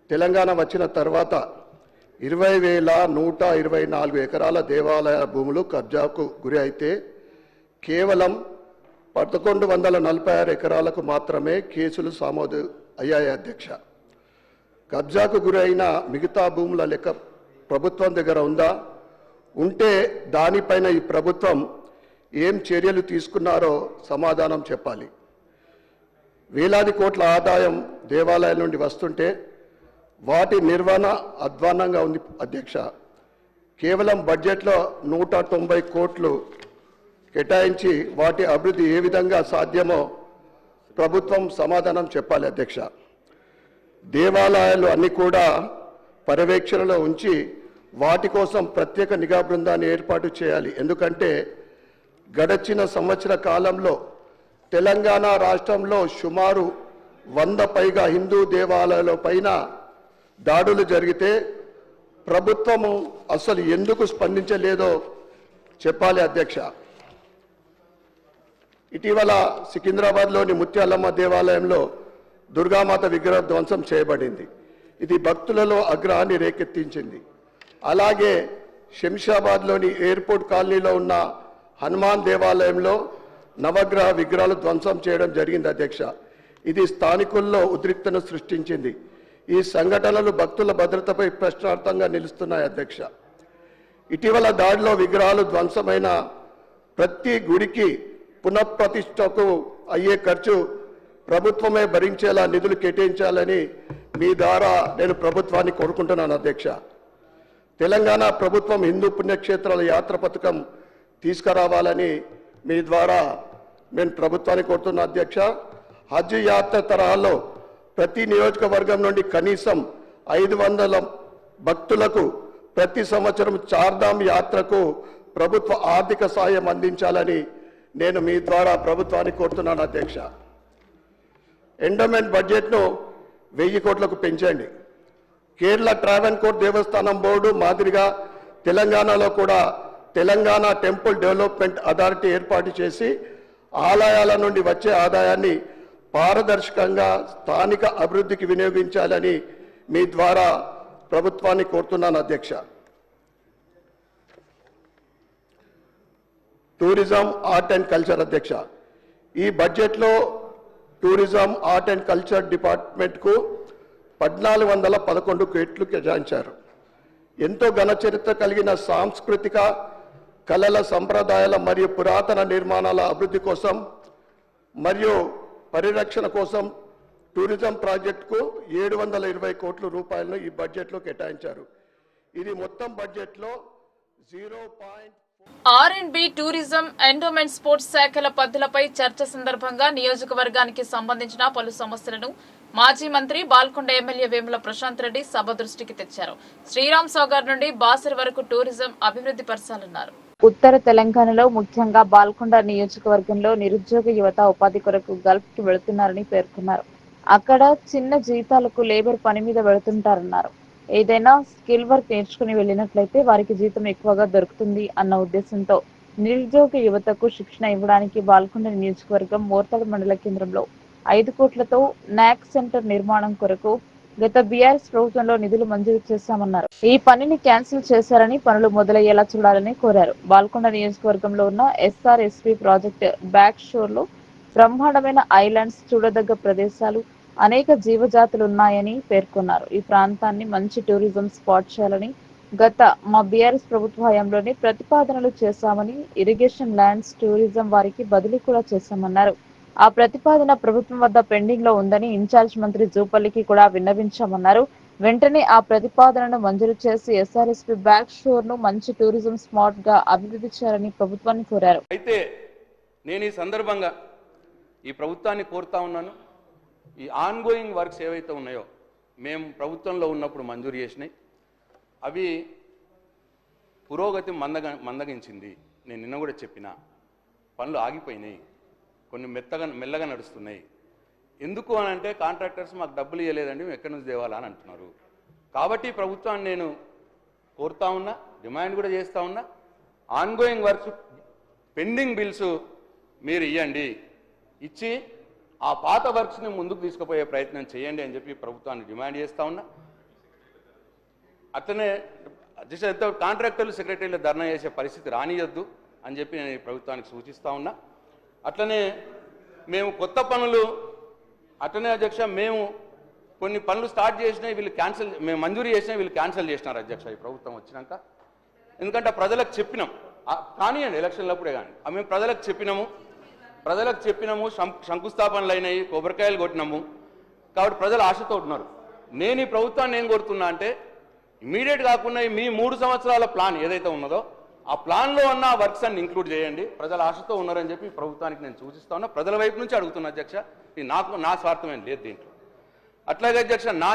తెలంగాణ వచ్చిన తర్వాత 20,124 ఎకరాల దేవాలయ భూములు కబ్జాకు గురి అయితే కేవలం 1,146 ఎకరాలకు మాత్రమే కేసులు నమోదు అయ్యాయి అధ్యక్ష. కబ్జాకు గురైన మిగతా భూముల లెక్క ప్రభుత్వం దగ్గర ఉందా? ఉంటే దానిపైన ఈ ప్రభుత్వం ఏం చర్యలు తీసుకున్నారో సమాధానం చెప్పాలి. వేలాది కోట్ల ఆదాయం దేవాలయాల నుండి వస్తుంటే వాటి నిర్వహణ అధ్వాన్నంగా ఉంది అధ్యక్ష. కేవలం బడ్జెట్లో 190 కోట్లు కేటాయించి వాటి అభివృద్ధి ఏ విధంగా సాధ్యమో ప్రభుత్వం సమాధానం చెప్పాలి అధ్యక్ష. దేవాలయాలు అన్ని కూడా పర్యవేక్షణలో ఉంచి వాటి కోసం ప్రత్యేక నిఘా బృందాన్ని ఏర్పాటు చేయాలి. ఎందుకంటే గడచిన సంవత్సర కాలంలో తెలంగాణ రాష్ట్రంలో సుమారు 100 పైగా హిందూ దేవాలయాల పైన దాడులు జరిగితే ప్రభుత్వము అసలు ఎందుకు స్పందించలేదో చెప్పాలి అధ్యక్ష. ఇటీవల సికింద్రాబాద్లోని ముత్యాలమ్మ దేవాలయంలో దుర్గామాత విగ్రహం ధ్వంసం చేయబడింది. ఇది భక్తులలో ఆగ్రహాన్ని రేకెత్తించింది. అలాగే శంషాబాద్లోని ఎయిర్పోర్ట్ కాలనీలో ఉన్న హనుమాన్ దేవాలయంలో నవగ్రహ విగ్రహాలు ధ్వంసం చేయడం జరిగింది అధ్యక్ష. ఇది స్థానికుల్లో ఉద్రిక్తను సృష్టించింది. ఈ సంఘటనలు భక్తుల భద్రతపై ప్రశ్నార్థంగా నిలుస్తున్నాయి అధ్యక్ష. ఇటీవల దాడిలో విగ్రహాలు ధ్వంసమైన ప్రతి గుడికి పునఃప్రతిష్టకు అయ్యే ఖర్చు ప్రభుత్వమే భరించేలా నిధులు కేటాయించాలని మీ ద్వారా నేను ప్రభుత్వాన్ని కోరుకుంటున్నాను అధ్యక్ష. తెలంగాణ ప్రభుత్వం హిందూ పుణ్యక్షేత్రాల యాత్ర పథకం తీసుకురావాలని మీ ద్వారా నేను ప్రభుత్వాన్ని కోరుతున్నా అధ్యక్ష. హజ్ యాత్ర తరహాలో ప్రతి నియోజకవర్గం నుండి కనీసం 500 భక్తులకు ప్రతి సంవత్సరం చార్ధామ్ యాత్రకు ప్రభుత్వ ఆర్థిక సాయం అందించాలని నేను మీ ద్వారా ప్రభుత్వాన్ని కోరుతున్నాను అధ్యక్ష. ఎండోమెంట్ బడ్జెట్ను 1000 కోట్లకు పెంచండి. కేరళ ట్రావెన్కోర్ దేవస్థానం బోర్డు మాదిరిగా తెలంగాణలో కూడా తెలంగాణ టెంపుల్ డెవలప్మెంట్ అథారిటీ ఏర్పాటు చేసి ఆలయాల నుండి వచ్చే ఆదాయాన్ని పారదర్శకంగా స్థానిక అభివృద్ధికి వినియోగించాలని మీ ద్వారా ప్రభుత్వాన్ని కోరుతున్నాను అధ్యక్ష. టూరిజం, ఆర్ట్ అండ్ కల్చర్ అధ్యక్ష. ఈ బడ్జెట్లో టూరిజం, ఆర్ట్ అండ్ కల్చర్ డిపార్ట్మెంట్కు 1411 కోట్లు కేటాయించారు. ఎంతో ఘన చరిత్ర కలిగిన సాంస్కృతిక కళల, సంప్రదాయాల మరియు పురాతన నిర్మాణాల అభివృద్ధి కోసం మరియు పరిరక్షణ కోసం టూరిజం ప్రాజెక్టుకు 720 కోట్ల రూపాయలను ఈ బడ్జెట్లో కేటాయించారు. ఇది మొత్తం బడ్జెట్లో 0. R&B, టూరిజం, ఎండోమెంట్, స్పోర్ట్స్ శాఖల పద్ధతులపై చర్చ సందర్భంగా నియోజకవర్గానికి సంబంధించిన పలు సమస్యలను మాజీ మంత్రి బాల్కొండ ఎమ్మెల్యే వేముల ప్రశాంత్ రెడ్డి సభ దృష్టికి తెచ్చారు. శ్రీరామ్ సాగర్ నుండి బాసర్ వరకు టూరిజం అభివృద్ధి పరచాలన్నారు. ఉత్తర తెలంగాణలో ముఖ్యంగా బాల్కొండ నియోజకవర్గంలో నిరుద్యోగ యువత ఉపాధి కొరకు గల్ఫ్ కి వెళుతున్నారని పేర్కొన్నారు. అక్కడ చిన్న జీతాలకు లేబర్ పని మీద వెళుతుంటారన్నారు. ఏదైనా స్కిల్ వర్క్ నేర్చుకుని వెళ్ళినట్లయితే వారికి జీతం ఎక్కువగా దొరుకుతుంది అన్న ఉద్దేశంతో నిరుద్యోగ యువతకు శిక్షణ ఇవ్వడానికి బాల్కొండ నియోజకవర్గం మోర్తాడు మండల కేంద్రంలో 5 కోట్లతో నాక్ సెంటర్ నిర్మాణం కొరకు గత బీఆర్ఎస్ ప్రభుత్వంలో నిధులు మంజూరు చేశామన్నారు. ఈ పనిని క్యాన్సిల్ చేశారని పనులు మొదలయ్యేలా చూడాలని కోరారు. బాల్కొండ నియోజకవర్గంలో ఉన్న SRSP ప్రాజెక్టు బ్యాక్ షోర్ లో బ్రహ్మాండమైన ఐలాండ్స్, చూడదగ్గ ప్రదేశాలు, అనేక జీవజాతులు ఉన్నాయని పేర్కొన్నారు. ఈ ప్రాంతాన్ని మంచి టూరిజం స్పాట్ చేయాలని గత మా బీఆర్ఎస్ ప్రభుత్వ హయాంలోనే ప్రతిపాదనలు చేశామని, ఇరిగేషన్ ల్యాండ్స్ టూరిజం వారికి బదిలీ కూడా చేశామన్నారు. ఆ ప్రతిపాదన ప్రభుత్వం వద్ద పెండింగ్ లో ఉందని ఇన్ఛార్జ్ మంత్రి జూపల్లికి కూడా విన్నవించామన్నారు. వెంటనే ఆ ప్రతిపాదనను మంజూరు చేసి SRSP బ్యాక్ షోర్ ను మంచి టూరిజం స్పాట్ గా అభివృద్ధి చేయాలని ప్రభుత్వాన్ని కోరారు. అయితే నేను ఈ సందర్భంగా ఈ ప్రభుత్వాన్ని కోరుతా ఉన్నాను. ఈ ఆన్గోయింగ్ వర్క్స్ ఏవైతే ఉన్నాయో మేము ప్రభుత్వంలో ఉన్నప్పుడు మంజూరు చేసినాయి, అవి పురోగతి మందగించింది. నేను నిన్న కూడా చెప్పిన పనులు ఆగిపోయినాయి, కొన్ని మెల్లగా నడుస్తున్నాయి. ఎందుకు అని అంటే కాంట్రాక్టర్స్ మాకు డబ్బులు ఇవ్వలేదండి, మేము ఎక్కడి నుంచి తేవాలా అని అంటున్నారు. కాబట్టి ప్రభుత్వాన్ని నేను కోరుతా ఉన్నా, డిమాండ్ కూడా చేస్తూ ఉన్నా, ఆన్గోయింగ్ వర్క్స్ పెండింగ్ బిల్స్ మీరు ఇవ్వండి, ఇచ్చి ఆ పాత వర్క్స్ని ముందుకు తీసుకుపోయే ప్రయత్నం చేయండి అని చెప్పి ప్రభుత్వాన్ని డిమాండ్ చేస్తూ ఉన్నా. అట్లనే కాంట్రాక్టర్లు సెక్రటరీలు ధర్నా చేసే పరిస్థితి రానియొద్దు అని చెప్పి నేను ప్రభుత్వానికి సూచిస్తూ ఉన్నా. అట్లనే మేము కొత్త పనులు, అట్లనే అధ్యక్ష మేము కొన్ని పనులు స్టార్ట్ చేసినాయి, వీళ్ళు మేము మంజూరు చేసినా వీళ్ళు క్యాన్సిల్ చేసినారు అధ్యక్ష ఈ ప్రభుత్వం వచ్చినాక. ఎందుకంటే ప్రజలకు చెప్పినాం కానివ్వండి, ఎలక్షన్లప్పుడే కానీ మేము ప్రజలకు చెప్పినాము, శంకుస్థాపనలు అయినాయి, కొబ్బరికాయలు కొట్టినాము. కాబట్టి ప్రజలు ఆశతో ఉన్నారు. నేను ఈ ప్రభుత్వాన్ని ఏం కోరుతున్నా అంటే ఇమీడియట్ కాకుండా మీ 3 సంవత్సరాల ప్లాన్ ఏదైతే ఉన్నదో ఆ ప్లాన్లో ఉన్న వర్క్స్ అన్ని ఇంక్లూడ్ చేయండి. ప్రజల ఆశతో ఉన్నారని చెప్పి ప్రభుత్వానికి నేను సూచిస్తా ఉన్నా. ప్రజల వైపు నుంచి అడుగుతున్నా అధ్యక్ష. నా స్వార్థమేం లేదు దీంట్లో. అట్లాగే అధ్యక్ష, నా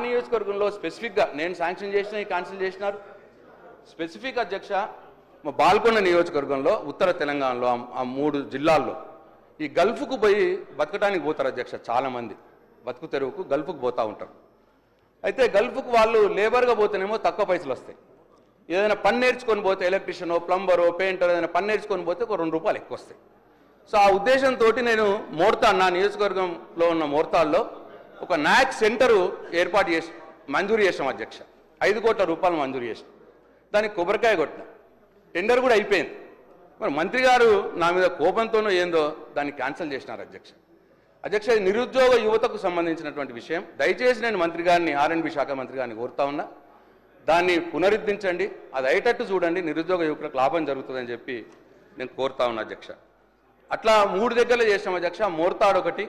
నియోజకవర్గంలో స్పెసిఫిక్గా నేను శాంక్షన్ చేసిన క్యాన్సిల్ చేసినారు. స్పెసిఫిక్ అధ్యక్ష, మా బాల్కొండ నియోజకవర్గంలో ఉత్తర తెలంగాణలో ఆ 3 జిల్లాల్లో ఈ గల్ఫ్కు పోయి బతకడానికి పోతారు అధ్యక్ష. చాలామంది బతుకు తెరువుకు గల్ఫ్కు పోతూ ఉంటారు. అయితే గల్ఫ్కు వాళ్ళు లేబర్గా పోతేనేమో తక్కువ పైసలు వస్తాయి. ఏదైనా పని నేర్చుకొని పోతే ఎలక్ట్రీషియనో, ప్లంబరో, పెయింటర్ ఏదైనా పని నేర్చుకొని పోతే ఒక 2 రూపాయలు ఎక్కువ వస్తాయి. సో ఆ ఉద్దేశంతో నేను నా నియోజకవర్గంలో ఉన్న మోర్తాల్లో ఒక నాక్ సెంటరు మంజూరు చేసాం అధ్యక్ష. 5 కోట్ల రూపాయలు మంజూరు చేసాం. దానికి కొబ్బరికాయ కొట్టిన, టెండర్ కూడా అయిపోయింది. మరి మంత్రి గారు నా మీద కోపంతోనో ఏందో దాన్ని క్యాన్సిల్ చేసినారు అధ్యక్ష. ఇది నిరుద్యోగ యువతకు సంబంధించినటువంటి విషయం. దయచేసి నేను మంత్రి గారిని, R&B శాఖ మంత్రి గారిని కోరుతా ఉన్నా, దాన్ని పునరుద్ధరించండి, అది అయ్యేటట్టు చూడండి, నిరుద్యోగ యువకులకు లాభం జరుగుతుందని చెప్పి నేను కోరుతా ఉన్నా అధ్యక్ష. అట్లా 3 దగ్గరలో చేసాం అధ్యక్ష. మోర్తాడు ఒకటి,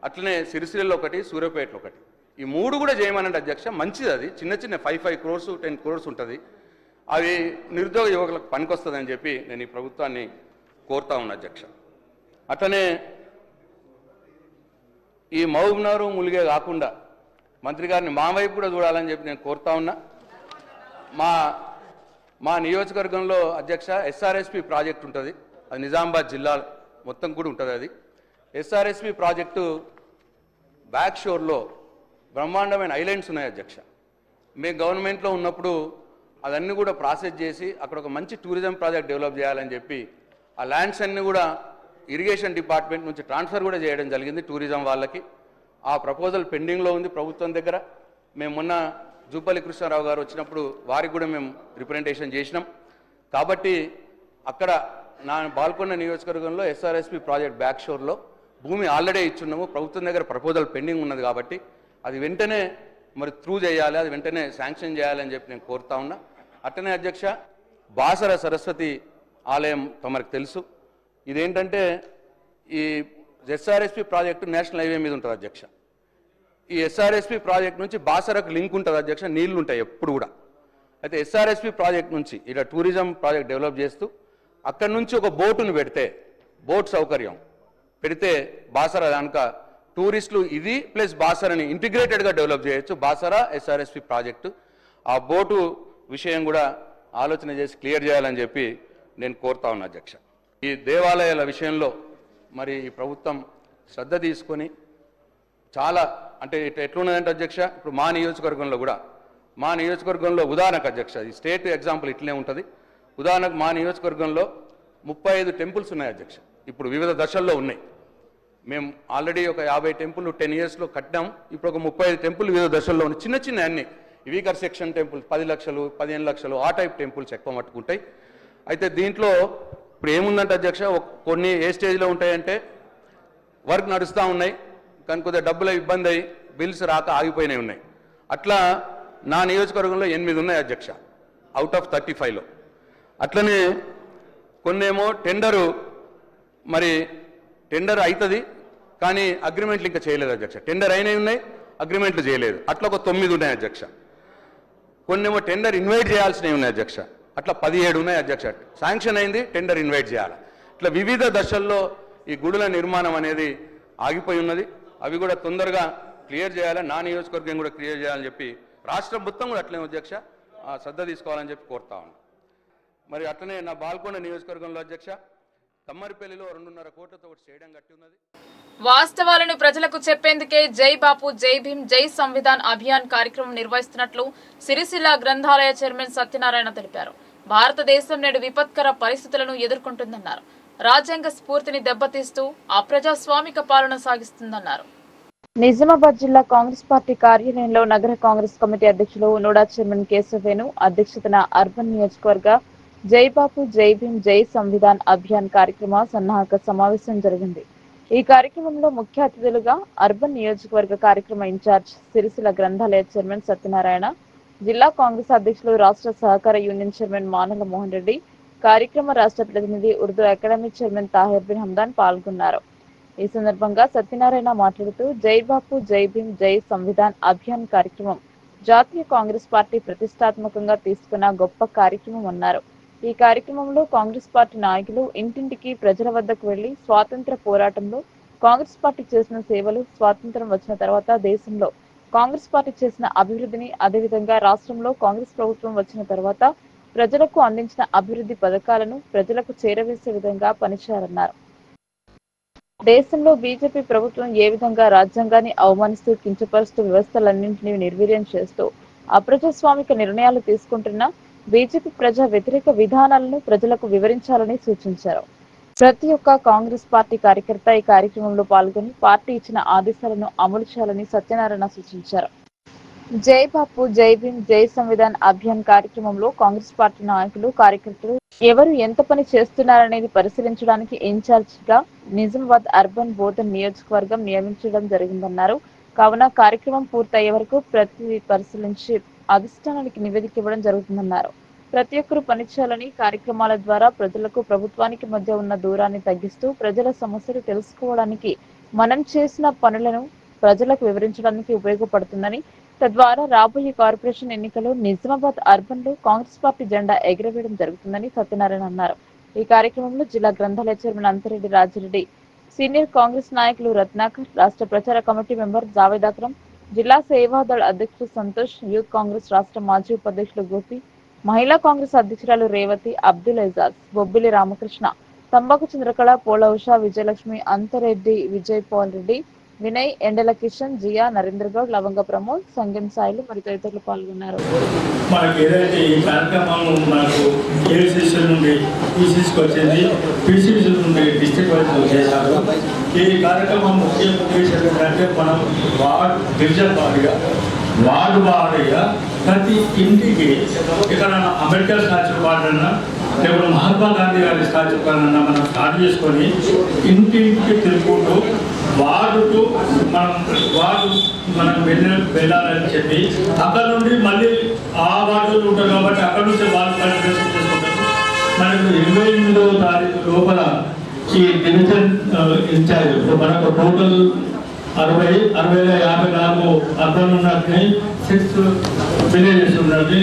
అట్లనే సిరిసిల్లలో ఒకటి, సూర్యాపేటలో ఒకటి. ఈ 3 కూడా చేయమనండి అధ్యక్ష. మంచిది, అది చిన్న 5 crores 10 crores ఉంటుంది. అవి నిరుద్యోగ యువకులకు పనికొస్తుందని చెప్పి నేను ఈ ప్రభుత్వాన్ని కోరుతా ఉన్నా అధ్యక్ష. అట్లనే ఈ మహబూబ్నగర్ ములిగే కాకుండా మంత్రి గారిని మా వైపు కూడా చూడాలని చెప్పి నేను కోరుతా ఉన్నా. మా నియోజకవర్గంలో అధ్యక్ష SRSP ప్రాజెక్ట్ ఉంటుంది. అది నిజామాబాద్ జిల్లా మొత్తం కూడా ఉంటుంది. అది SRSP ప్రాజెక్టు బ్యాక్ షోర్లో బ్రహ్మాండమైన ఐలాండ్స్ ఉన్నాయి అధ్యక్ష. మేము గవర్నమెంట్లో ఉన్నప్పుడు అదన్నీ కూడా ప్రాసెస్ చేసి అక్కడ ఒక మంచి టూరిజం ప్రాజెక్ట్ డెవలప్ చేయాలని చెప్పి ఆ ల్యాండ్స్ అన్నీ కూడా ఇరిగేషన్ డిపార్ట్మెంట్ నుంచి ట్రాన్స్ఫర్ కూడా చేయడం జరిగింది టూరిజం వాళ్ళకి. ఆ ప్రపోజల్ పెండింగ్లో ఉంది ప్రభుత్వం దగ్గర. మేము మొన్న జూపల్లి కృష్ణారావు గారు వచ్చినప్పుడు వారికి కూడా మేము రిప్రజెంటేషన్ చేసినాం. కాబట్టి అక్కడ నా బాల్కొండ నియోజకవర్గంలో SRSP ప్రాజెక్ట్ బ్యాక్ షోర్లో భూమి ఆల్రెడీ ఇచ్చున్నాము. ప్రభుత్వం దగ్గర ప్రపోజల్ పెండింగ్ ఉన్నది కాబట్టి అది వెంటనే మరి త్రూ చేయాలి, అది వెంటనే శాంక్షన్ చేయాలని చెప్పి నేను కోరుతా ఉన్నా. అట్టనే అధ్యక్ష, బాసర సరస్వతి ఆలయం తమకు తెలుసు. ఇదేంటంటే ఈ SRSP ప్రాజెక్టు నేషనల్ హైవే మీద ఉంటుంది అధ్యక్ష. ఈ SRSP ప్రాజెక్ట్ నుంచి బాసరకు లింక్ ఉంటుంది అధ్యక్ష. నీళ్లు ఉంటాయి ఎప్పుడు కూడా. అయితే SRSP ప్రాజెక్ట్ నుంచి ఇలా టూరిజం ప్రాజెక్ట్ డెవలప్ చేస్తూ అక్కడి నుంచి ఒక బోటును పెడితే, బోట్ సౌకర్యం పెడితే బాసర దానిక టూరిస్టులు ఇది ప్లస్ బాసరని ఇంటిగ్రేటెడ్గా డెవలప్ చేయొచ్చు. బాసర SRSP ప్రాజెక్టు ఆ బోటు విషయం కూడా ఆలోచన చేసి క్లియర్ చేయాలని చెప్పి నేను కోరుతా ఉన్నా అధ్యక్ష. ఈ దేవాలయాల విషయంలో మరి ఈ ప్రభుత్వం శ్రద్ధ తీసుకొని చాలా అంటే ఎట్లున్నదంటే అధ్యక్ష, ఇప్పుడు మా నియోజకవర్గంలో ఉదాహరణకు అధ్యక్ష, ఈ స్టేట్ ఎగ్జాంపుల్ ఇట్లే ఉంటుంది. ఉదాహరణకు మా నియోజకవర్గంలో 35 టెంపుల్స్ ఉన్నాయి అధ్యక్ష. ఇప్పుడు వివిధ దశల్లో ఉన్నాయి. మేము ఆల్రెడీ ఒక 50 టెంపుల్ 10 yearsలో కట్టాం. ఇప్పుడు ఒక 35 టెంపుల్ వివిధ దశల్లో ఉన్నాయి. చిన్న అన్ని వీకర్ సెక్షన్ టెంపుల్ 10 లక్షలు 15 లక్షలు ఆ టైప్ టెంపుల్స్ ఎక్కువ మట్టుకుంటాయి. అయితే దీంట్లో ఇప్పుడు ఏముందంటే అధ్యక్ష, కొన్ని ఏ స్టేజ్లో ఉంటాయంటే వర్క్ నడుస్తూ ఉన్నాయి కానీ కొద్దిగా డబ్బుల ఇబ్బంది అయ్యి బిల్స్ రాక ఆగిపోయినాయి ఉన్నాయి. అట్లా నా నియోజకవర్గంలో 8 ఉన్నాయి అధ్యక్ష అవుట్ ఆఫ్ 35లో. అట్లనే కొన్నేమో టెండర్ అవుతుంది కానీ అగ్రిమెంట్లు ఇంకా చేయలేదు అధ్యక్ష. టెండర్ అయినవి ఉన్నాయి, అగ్రిమెంట్లు చేయలేదు. అట్లా ఒక 9 ఉన్నాయి అధ్యక్ష. కొన్నేమో టెండర్ ఇన్వైట్ చేయాల్సినవి ఉన్నాయి అధ్యక్ష. అట్లా 17 ఉన్నాయి అధ్యక్ష. శాంక్షన్ అయింది, టెండర్ ఇన్వైట్ చేయాలి. ఇట్లా వివిధ దశల్లో ఈ గుడుల నిర్మాణం అనేది ఆగిపోయి ఉన్నది. అవి కూడా తొందరగా క్లియర్ చేయాలి. నా నియోజకవర్గం కూడా క్లియర్ చేయాలని చెప్పి రాష్ట్రం మొత్తం కూడా అట్లనే అధ్యక్ష శ్రద్ధ తీసుకోవాలని చెప్పి కోరుతా ఉన్నాను. మరి అట్లనే నా బాల్కొండ నియోజకవర్గంలో అధ్యక్ష తమ్మరిపల్లిలో 2.5 కోట్లతో ఒకటి చేయడం గట్టి ఉన్నది. వాస్తవాలను ప్రజలకు చెప్పేందుకే జై బాపు జై భీమ్ జై సంవిధాన్ అభియాన్ కార్యక్రమం నిర్వహిస్తున్నట్లు సిరిసిల్ల గ్రంథాలయ చైర్మన్ సత్యనారాయణ తెలిపారు. భారతదేశం నేడు విపత్కర పరిస్థితులను ఎదుర్కొంటుందన్నారు. రాజ్యాంగ స్ఫూర్తిని దెబ్బతీస్తూ అప్రజాస్వామిక పాలన సాగిస్తుందన్నారు. నిజామాబాద్ జిల్లా కాంగ్రెస్ పార్టీ కార్యాలయంలో నగర కాంగ్రెస్ కమిటీ అధ్యక్షులు నోడా చైర్మన్ కేశవేణు అధ్యక్షతన అర్బన్ నియోజకవర్గ జై బాపు జై భీమ్ జై సంవిధాన్ అభియాన్ కార్యక్రమ సన్నాహక సమావేశం జరిగింది. ఈ కార్యక్రమంలో ముఖ్య అతిథులుగా అర్బన్ నియోజకవర్గ కార్యక్రమ ఇన్ఛార్జ్ సిరిసిల్ల గ్రంథాలయ చైర్మన్ సత్యనారాయణ, జిల్లా కాంగ్రెస్ అధ్యక్షులు రాష్ట్ర సహకార యూనియన్ చైర్మన్ మానల మోహన్ రెడ్డి, కార్యక్రమ రాష్ట్ర ప్రతినిధి ఉర్దూ అకాడమీ చైర్మన్ తాహిర్ బిన్ హమ్దాన్ పాల్గొన్నారు. ఈ సందర్భంగా సత్యనారాయణ మాట్లాడుతూ జై బాపు జై భీమ్ జై సంవిధాన్ అభియాన్ కార్యక్రమం జాతీయ కాంగ్రెస్ పార్టీ ప్రతిష్టాత్మకంగా తీసుకున్న గొప్ప కార్యక్రమం అన్నారు. ఈ కార్యక్రమంలో కాంగ్రెస్ పార్టీ నాయకులు ఇంటింటికి ప్రజల వద్దకు వెళ్లి స్వాతంత్ర పోరాటంలో కాంగ్రెస్ పార్టీ చేసిన సేవలు, స్వాతంత్రం వచ్చిన తర్వాత దేశంలో కాంగ్రెస్ పార్టీ చేసిన అభివృద్ధిని, అదేవిధంగా రాష్ట్రంలో కాంగ్రెస్ ప్రభుత్వం వచ్చిన తర్వాత ప్రజలకు అందించిన అభివృద్ధి పథకాలను ప్రజలకు చేరవేసే విధంగా పనిచేయాలన్నారు. దేశంలో బీజేపీ ప్రభుత్వం ఏ విధంగా రాజ్యాంగాన్ని అవమానిస్తూ, కించపరుస్తూ, వ్యవస్థలన్నింటినీ నిర్వీర్యం చేస్తూ అప్రజాస్వామిక నిర్ణయాలు తీసుకుంటున్న బీజేపీ ప్రజా వ్యతిరేక విధానాలను ప్రజలకు వివరించాలని సూచించారు. ప్రతి ఒక్క కాంగ్రెస్ పార్టీ కార్యకర్త ఈ కార్యక్రమంలో పాల్గొని పార్టీ ఇచ్చిన ఆదేశాలను అమలు చేయాలని సత్యనారాయణ సూచించారు. జై బాపు జై భీమ్ జై సంవిధాన్ అభియాన్ కార్యక్రమంలో కాంగ్రెస్ పార్టీ నాయకులు, కార్యకర్తలు ఎవరు ఎంత పని చేస్తున్నారనేది పరిశీలించడానికి ఇన్ఛార్జ్ గా నిజామాబాద్ అర్బన్ బోధన్ నియోజకవర్గం నియమించడం జరిగిందన్నారు. కావున కార్యక్రమం పూర్తయ్యే వరకు ప్రతి పరిశీలించి అధిష్టానానికి నివేదిక ఇవ్వడం జరుగుతుందన్నారు. ప్రతి ఒక్కరూ పనిచేయాలని, కార్యక్రమాల ద్వారా ప్రజలకు ప్రభుత్వానికి మధ్య ఉన్న దూరాన్ని తగ్గిస్తూ ప్రజల సమస్యలు తెలుసుకోవడానికి, మనం చేసిన పనులను ప్రజలకు వివరించడానికి ఉపయోగపడుతుందని, తద్వారా రాబోయే కార్పొరేషన్ ఎన్నికల్లో నిజామాబాద్ అర్బన్ లో కాంగ్రెస్ పార్టీ జెండా ఎగురవేయడం జరుగుతుందని సత్యనారాయణ అన్నారు. ఈ కార్యక్రమంలో జిల్లా గ్రంథాలయ చైర్మన్ అంతరెడ్డి రాజిరెడ్డి, సీనియర్ కాంగ్రెస్ నాయకులు రత్నాకర్, రాష్ట్ర ప్రచార కమిటీ మెంబర్ జావేద్ అక్రమ్, జిల్లా సేవాదళ్ అధ్యక్షులు సంతోష్, యూత్ కాంగ్రెస్ రాష్ట్ర మాజీ ఉపాధ్యక్షులు గోపి, మహిళా కాంగ్రెస్ అధ్యక్షురాలు రేవతి, అబ్దుల్ ఎజాజ్, బొబ్బిలి రామకృష్ణ, తంబాకు చంద్రకళ, పోల ఉషా, విజయలక్ష్మి, అంతరెడ్డి, విజయ్ పాల్ రెడ్డి, వినయ్, ఎండల కిషన్, జియా, నరేంద్ర గౌడ్, లవంగ ప్రమోద్, సంగం సాయిలు మరియు తదితరులు పాల్గొన్నారు. మనకి ఏదైతే ఈ కార్యక్రమాలు మనకు ఏసీసీ నుండి పీసీసీకి వచ్చింది, పీసీసీ నుండి డిస్ట్రిక్ట్ వైజ్ చేశారు. ఈ కార్యక్రమం ముఖ్య ఉద్దేశం ఏంటంటే మనం డివిజన్ వార్డుగా ప్రతి ఇంటికి ఇక్కడ అంబేద్కర్ స్టాచ్యూ పాటన్నా లేకపోతే మహాత్మా గాంధీ గారి స్టాచ్యూ పాటన్నా మనం స్టార్ట్ చేసుకొని ఇంటింటికి తిరుగుతూ వార్డుకు మనం వెళ్ళాలని చెప్పి అక్కడ నుండి మళ్ళీ ఆ వార్డులు ఉంటారు కాబట్టి అక్కడ నుంచి వాళ్ళు కన్సల్టేషన్ చేసుకుంటారు. మనకు 28వ తారీఖు లోపల ఈ డివిజన్ ఇన్ఛార్జ్ మనకు టోటల్ 54 అర్బన్ ఉన్నట్టు 6 విలేజెస్ ఉన్నట్టు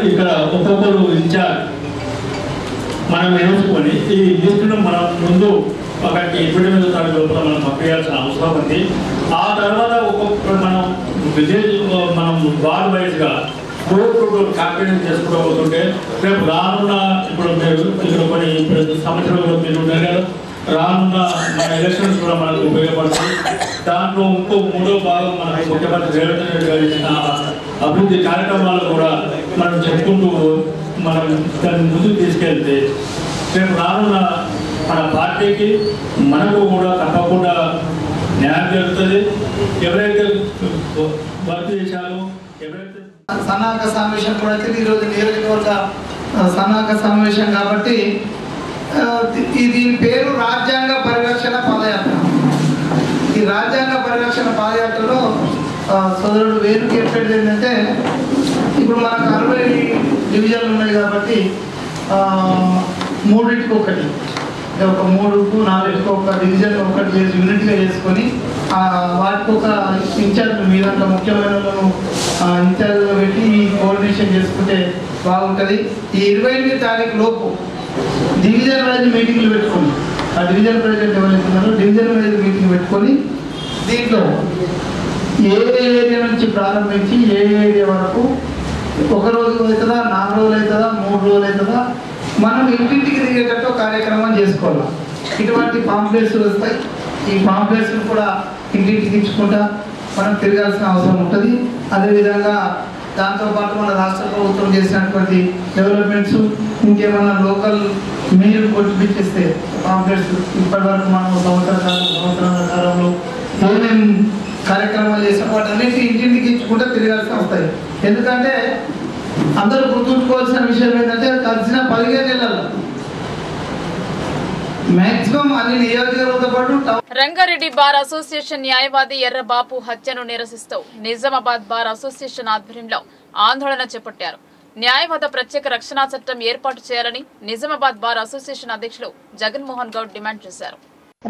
ఇక్కడ ఒక్కొక్కరు ఇన్ఛార్జ్ మనం వేసుకొని ఈ లిస్టును మనం ముందు ఒక 28వ తారీఖు లోపల మనం పంపించాల్సిన అవసరం ఉంది. ఆ తర్వాత ఒక్కొక్క మనం విలేజ్ మనం వార్డ్ వైజ్గా డోర్ టు డోర్ క్యాంపెయిన్ చేసుకుంటూ పోతుంటే రేపు రానున్న ఇప్పుడు మీరు ఇక్కడ కొన్ని సంవత్సరాలు మీరు ఉన్నారు కదా, రానున్న మన ఎలక్షన్స్ కూడా మనకు ఉపయోగపడుతుంది. దాంట్లో ఇంకో 3వ భాగం మన ముఖ్యమంత్రి రేవంత్ రెడ్డి గారు ఇచ్చిన అభివృద్ధి కార్యక్రమాలు కూడా మనం చెప్పుకుంటూ మనం దాన్ని ముందుకు తీసుకెళ్తే రేపు రానున్న మన పార్టీకి మనకు కూడా తప్పకుండా న్యాయం జరుగుతుంది. ఎవరైతే వర్క్ చేశారో ఎవరైతే సన్నాహక సమావేశం కూడా అయితే ఈరోజు నియోజకవర్గ సన్నాహక సమావేశం కాబట్టి దీని పేరు రాజ్యాంగ పరిరక్షణ పాదయాత్ర. ఈ రాజ్యాంగ పరిరక్షణ పాదయాత్రలో సోదరుడు వేణుకి చెప్పేది ఏంటంటే ఇప్పుడు మనకు 60 డివిజన్లు ఉన్నాయి కాబట్టి 3కి ఒకటి, ఒక 3కు 4కు ఒక డివిజన్ ఒకటి చేసి యూనిట్గా చేసుకొని వాటికి ఒక ఇన్ఛార్జ్ మీదంతా ముఖ్యమైన వాళ్ళను ఇన్ఛార్జ్గా పెట్టి కోఆర్డినేషన్ చేసుకుంటే బాగుంటుంది. ఈ 28వ తారీఖు లోపు డివిజన్ వైజ్ మీటింగ్లు పెట్టుకొని ఆ డివిజన్ ప్రెసిడెంట్ ఎవరైతున్నారో డివిజన్ వైజ్ మీటింగ్ పెట్టుకొని దీంట్లో ఏ ఏరియా నుంచి ప్రారంభించి ఏ ఏరియా వరకు 1 రోజు అవుతుందా, 4 రోజులు అవుతుందా, 3 రోజులు అవుతుందా, మనం ఇంటింటికి దిగేటట్టు కార్యక్రమం చేసుకోవాలి. ఇటువంటి పాంప్లెట్స్ వస్తాయి. ఈ పాంప్లెట్స్ను కూడా ఇంటింటికి ఇచ్చుకుంటా మనం తిరగాల్సిన అవసరం ఉంటుంది. అదేవిధంగా దాంతోపాటు మన రాష్ట్ర ప్రభుత్వం చేసినటువంటి డెవలప్మెంట్స్ ఇంకేమైనా లోకల్ మీరు కొట్టిపిస్తే పాంప్లెట్స్ ఇప్పటి వరకు మనం సంవత్సరాల కాలంలో ఏమేమి కార్యక్రమాలు చేసిన వాటన్నిటి ఇంటింటికి ఇచ్చుకుంటే తిరగాల్సిన వస్తాయి. ఎందుకంటే అందరూ గుర్తుంచుకోవాల్సిన విషయం ఏంటంటే కలిసిన 15 నెలల్లో మాక్సిమం అన్ని నియోజకవర్గాలతో పాటు రంగారెడ్డి బార్ అసోసియేషన్ న్యాయవాది ఎర్రబాపు హత్యను నిరసిస్తూ నిజామాబాద్ బార్ అసోసియేషన్ ఆధ్వర్యంలో ఆందోళన చేపట్టారు. న్యాయవాద ప్రత్యేక రక్షణ చట్టం ఏర్పాటు చేయాలని నిజామాబాద్ బార్ అసోసియేషన్ అధ్యక్షులు జగన్మోహన్ గౌడ్ డిమాండ్ చేశారు.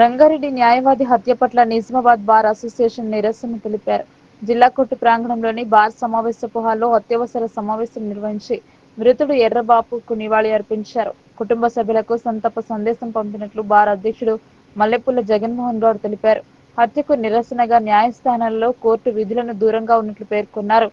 రంగారెడ్డి న్యాయవాది హత్య పట్ల నిజామాబాద్ బార్ అసోసియేషన్ నిరసన తెలిపారు. జిల్లా కోర్టు ప్రాంగణంలోని బార్ సమావేశపు హాల్లో అత్యవసర సమావేశం నిర్వహించి మృతుడు ఎర్రబాపుకు నివాళి అర్పించారు. కుటుంబ సభ్యులకు సంతాప సందేశం పంపినట్లు బార్ అధ్యక్షుడు మల్లెపుల్ల జగన్మోహన్ గౌడ్ తెలిపారు. హత్యకు నిరసనగా న్యాయస్థానాలలో కోర్టు విధులను దూరంగా ఉన్నట్లు పేర్కొన్నారు.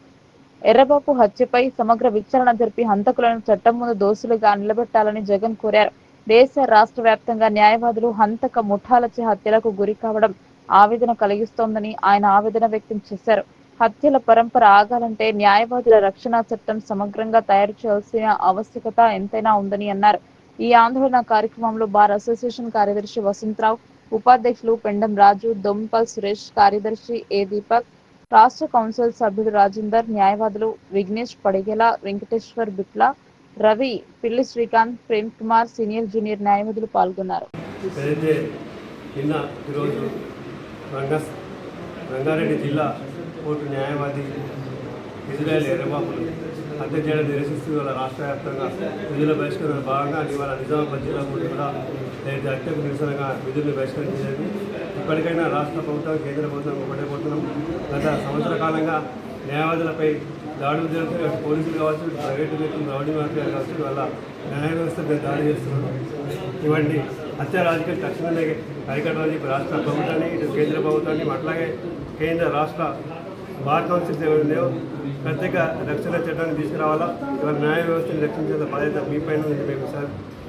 ఎర్రబాపు హత్యపై సమగ్ర విచారణ జరిపి హంతకులను చట్టం ముందు దోషులుగా నిలబెట్టాలని జగన్ కోరారు. దేశ రాష్ట్ర వ్యాప్తంగా న్యాయవాదులు హంతక ముఠాలచే హత్యలకు గురి కావడం ఆవేదన కలిగిస్తోందని ఆయన ఆవేదన వ్యక్తం చేశారు. హత్యల పరంపర ఆగాలంటే న్యాయవాదుల రక్షణ చట్టం సమగ్రంగా తయారు చేయాల్సిన ఆవశ్యకత ఎంతైనా ఉందని అన్నారు. ఈ ఆందోళన కార్యక్రమంలో బార్ అసోసియేషన్ కార్యదర్శి వసంతరావు, ఉపాధ్యక్షులు పెండం రాజు, దొంపల్ సురేష్, కార్యదర్శి ఏ దీపక్, రాష్ట్ర కౌన్సిల్ సభ్యుడు రాజేందర్, న్యాయవాదులు విఘ్నేష్ పడిగెల, వెంకటేశ్వర్ బిట్ల, రవి, పిల్లి శ్రీకాంత్, ప్రేమ్ కుమార్, సీనియర్ జూనియర్ న్యాయవాదులు పాల్గొన్నారు. రంగారెడ్డి జిల్లా కోర్టు న్యాయవాది ఇజ్రాయెల్ ఎర్రబాబులు హత్య చేయడం నిరసిస్తూ ఇవాళ రాష్ట్ర వ్యాప్తంగా విధుల బహిష్కరణ భాగంగా ఇవాళ నిజామాబాద్ జిల్లా కోర్టు కూడా హత్యకు నిరసనగా విధులను బహిష్కరించేది. ఇప్పటికైనా రాష్ట్ర ప్రభుత్వం, కేంద్ర ప్రభుత్వం ఒకటే పోతున్నాం. గత సంవత్సర కాలంగా న్యాయవాదులపై దాడులు జరుగుతాయి. పోలీసులు కావచ్చు, ప్రైవేటు వ్యక్తులు, రౌడీ మాఫియాలు కావచ్చు, వాళ్ళ న్యాయ వ్యవస్థ దాడి చేస్తున్నారు. ఇవన్నీ హత్య రాజకీయాలు తక్షణమే అరికట్టాలని రాష్ట్ర ప్రభుత్వాన్ని, ఇటు కేంద్ర ప్రభుత్వాన్ని, అట్లాగే కేంద్ర రాష్ట్ర బార్ కౌన్సిల్స్ ఎవరున్నాయో ప్రత్యేక రక్షణ చట్టాన్ని తీసుకురావాలా. ఇవాళ న్యాయ వ్యవస్థను రక్షించే బాధ్యత మీ పైన మేము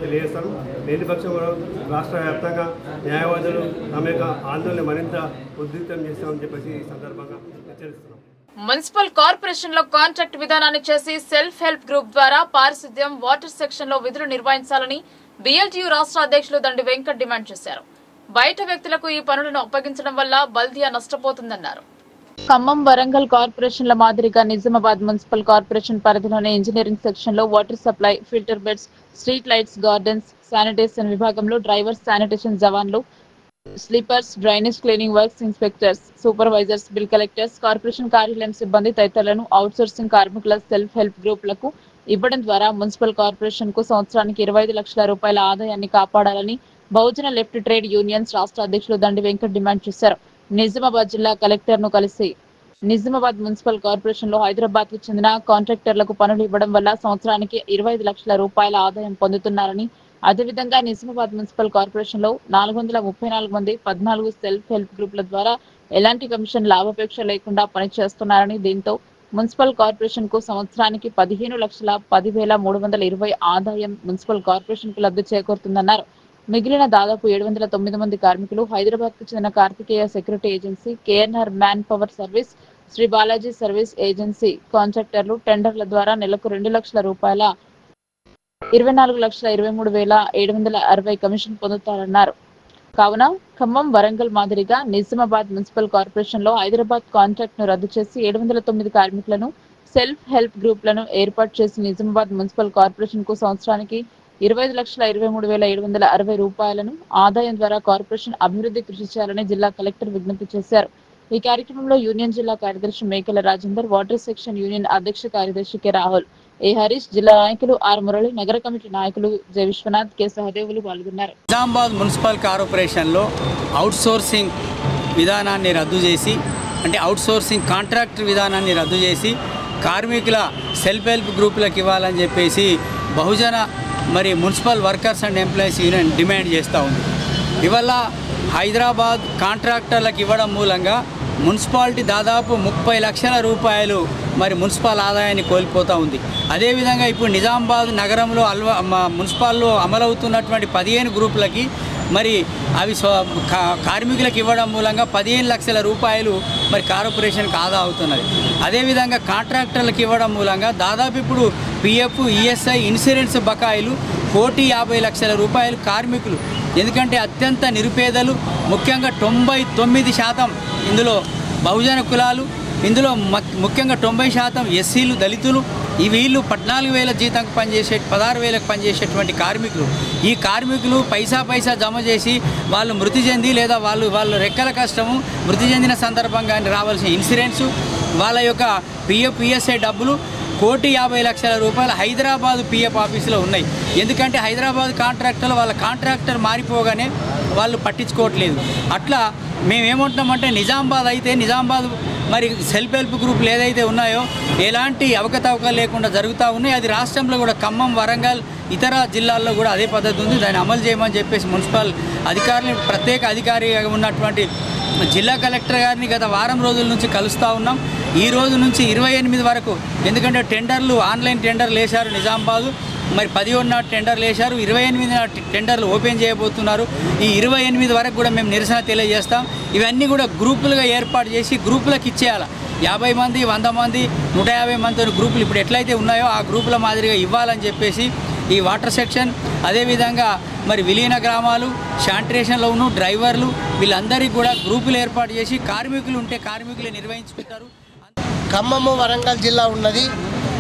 తెలియజేస్తాము. లేని పక్షంలో రాష్ట్ర వ్యాప్తంగా న్యాయవాదులు తమ యొక్క ఆందోళన మరింత ఉధృతం చేస్తామని చెప్పేసి ఈ సందర్భంగా హెచ్చరిస్తున్నాం. మున్సిపల్ కార్పొరేషన్ లో కాంట్రాక్ట్ విధానాన్ని చేసి సెల్ఫ్ హెల్ప్ గ్రూప్ ద్వారా పారిశుద్ధ్యం, వాటర్ సెక్షన్ లో విధులు నిర్వహించాలని BLTU రాష్ట్ర అధ్యక్షులు దండి వెంకట్ డిమాండ్ చేశారు. బయట వ్యక్తులకు ఈ పనులను అప్పగించడం వల్ల బల్దియా నష్టపోతుందన్నారు. ఖమ్మం, వరంగల్ కార్పొరేషన్ల మాదిరిగా నిజామాబాద్ మున్సిపల్ కార్పొరేషన్ పరిధిలోని ఇంజనీరింగ్ సెక్షన్ లో water supply, filter beds, street lights, gardens, sanitation విభాగంలో డ్రైవర్స్, శానిటేషన్ జవాన్లు, sleepers, drainage cleaning works inspectors, supervisors, bill collectors, corporation కార్యాలయం సిబ్బంది తదితరులను అవుట్సోర్సింగ్ కార్మికుల సెల్ఫ్ హెల్ప్ గ్రూపులకు ఇవ్వడం ద్వారా మున్సిపల్ కార్పొరేషన్ కు సంవత్సరానికి 25 లక్షల రూపాయల ఆదాయాన్ని కాపాడాలని బహుజన లెఫ్ట్ ట్రేడ్ యూనియన్స్ రాష్ట్ర అధ్యక్షులు దండి వెంకట్ డిమాండ్ చేశారు. నిజామాబాద్ జిల్లా కలెక్టర్ ను కలిసి నిజామాబాద్ మున్సిపల్ కార్పొరేషన్ లో హైదరాబాద్ కు చెందిన కాంట్రాక్టర్లకు పనులు ఇవ్వడం వల్ల సంవత్సరానికి 25 లక్షల రూపాయల ఆదాయం పొందుతున్నారని, అదేవిధంగా నిజామాబాద్ మున్సిపల్ కార్పొరేషన్ లో 434 మంది 14 సెల్ఫ్ హెల్ప్ గ్రూపుల ద్వారా ఎలాంటి కమిషన్ లాభాపేక్ష లేకుండా పనిచేస్తున్నారని, దీంతో మున్సిపల్ కార్పొరేషన్ కు సంవత్సరానికి 15,10,320 ఆదాయం మున్సిపల్ కార్పొరేషన్ కు లబ్ధి చేకూరుతుందన్నారు. మిగిలిన దాదాపు 709 మంది కార్మికులు హైదరాబాద్ కు చెందిన Karthikeya security agency, KNR man power service, Sri Balaji service agency కాంట్రాక్టర్లు టెండర్ల ద్వారా నెలకు 2 లక్షల రూపాయల 24,23,760 కమిషన్ పొందుతారన్నారు. కావున ఖమ్మం, వరంగల్ మాదిరిగా నిజామాబాద్ మున్సిపల్ కార్పొరేషన్ లో హైదరాబాద్ కాంట్రాక్ట్ ను రద్దు చేసి 709 కార్మికులను సెల్ఫ్ హెల్ప్ గ్రూపులను ఏర్పాటు చేసి నిజామాబాద్ మున్సిపల్ కార్పొరేషన్ కు సంవత్సరానికి 25,23,760 రూపాయలను ఆదాయం ద్వారా కార్పొరేషన్ అభివృద్ధి కృషి చేయాలని జిల్లా కలెక్టర్ విజ్ఞప్తి చేశారు. ఈ కార్యక్రమంలో యూనియన్ జిల్లా కార్యదర్శి మేకల రాజేందర్, వాటర్ సెక్షన్ యూనియన్ అధ్యక్ష కార్యదర్శి కె రాహుల్, ఏ హరీష్, జిల్లా నాయకులు ఆర్ మురళి, నగర కమిటీ నాయకులు జె విశ్వనాథ్, కె సహదేవులు పాల్గొన్నారు. నిజామాబాద్ మున్సిపల్ కార్పొరేషన్లో అవుట్సోర్సింగ్ విధానాన్ని రద్దు చేసి, అంటే అవుట్సోర్సింగ్ కాంట్రాక్ట్ విధానాన్ని రద్దు చేసి కార్మికుల సెల్ఫ్ హెల్ప్ గ్రూపులకు ఇవ్వాలని చెప్పేసి Bahujan municipal workers and employees union demand చేస్తూ ఉంది. ఇవాళ హైదరాబాద్ కాంట్రాక్టర్లకు ఇవ్వడం మూలంగా మున్సిపాలిటీ దాదాపు 30 లక్షల రూపాయలు మున్సిపల్ ఆదాయాన్ని కోల్పోతూ ఉంది. అదేవిధంగా ఇప్పుడు నిజామాబాద్ నగరంలో మున్సిపాల్లో అమలవుతున్నటువంటి 15 గ్రూపులకి అవి కార్మికులకు ఇవ్వడం మూలంగా 15 లక్షల రూపాయలు కార్పొరేషన్కి ఆదా అవుతున్నది. అదేవిధంగా కాంట్రాక్టర్లకు ఇవ్వడం మూలంగా దాదాపు ఇప్పుడు PF, ESI, ఇన్సూరెన్స్ బకాయిలు 1,50,00,000 రూపాయలు కార్మికులు. ఎందుకంటే అత్యంత నిరుపేదలు, ముఖ్యంగా 99% ఇందులో బహుజన కులాలు, ఇందులో ముఖ్యంగా 90% ఎస్సీలు, దళితులు, ఈ వీళ్ళు 14,000 జీతంకు పనిచేసే 16,000కు పనిచేసేటువంటి కార్మికులు. ఈ కార్మికులు పైసా జమ చేసి వాళ్ళు మృతి చెంది లేదా వాళ్ళు రెక్కల కష్టము మృతి చెందిన సందర్భంగా రావాల్సిన ఇన్సూరెన్సు, వాళ్ళ యొక్క పిఎస్ఐ డబ్బులు 1,50,00,000 రూపాయలు హైదరాబాద్ పిఎఫ్ ఆఫీసులో ఉన్నాయి. ఎందుకంటే హైదరాబాద్ కాంట్రాక్టర్లు వాళ్ళ కాంట్రాక్టర్ మారిపోగానే వాళ్ళు పట్టించుకోవట్లేదు. అట్లా మేమేమంటున్నామంటే నిజామాబాద్ మరి సెల్ఫ్ హెల్ప్ గ్రూపులు ఏదైతే ఉన్నాయో ఎలాంటి అవకతవకలు లేకుండా జరుగుతూ ఉన్నాయి. అది రాష్ట్రంలో కూడా ఖమ్మం, వరంగల్, ఇతర జిల్లాల్లో కూడా అదే పద్ధతి ఉంది. దాన్ని అమలు చేయమని చెప్పేసి మున్సిపల్ అధికారులు ప్రత్యేక అధికారిగా ఉన్నటువంటి జిల్లా కలెక్టర్ గారిని గత వారం రోజుల నుంచి కలుస్తూ ఉన్నాం. ఈ రోజు నుంచి 28 వరకు, ఎందుకంటే టెండర్లు ఆన్లైన్ టెండర్లు వేశారు నిజామాబాదు, మరి 11 నాటి టెండర్లు వేశారు, 28 నాటి టెండర్లు ఓపెన్ చేయబోతున్నారు. ఈ 28 వరకు కూడా మేము నిరసన తెలియజేస్తాం. ఇవన్నీ కూడా గ్రూపులుగా ఏర్పాటు చేసి గ్రూపులకు ఇచ్చేయాలి. 50 మంది, 100 మంది, 150 మంది గ్రూపులు ఇప్పుడు ఎట్లయితే ఉన్నాయో ఆ గ్రూపుల మాదిరిగా ఇవ్వాలని చెప్పేసి ఈ వాటర్ సెక్షన్, అదేవిధంగా మరి విలీన గ్రామాలు, శానిటేషన్లో ఉన్న డ్రైవర్లు వీళ్ళందరికీ కూడా గ్రూపులు ఏర్పాటు చేసి కార్మికులు ఉంటే కార్మికులు నిర్వహించుకుంటారు. ఖమ్మము, వరంగల్ జిల్లా ఉన్నది.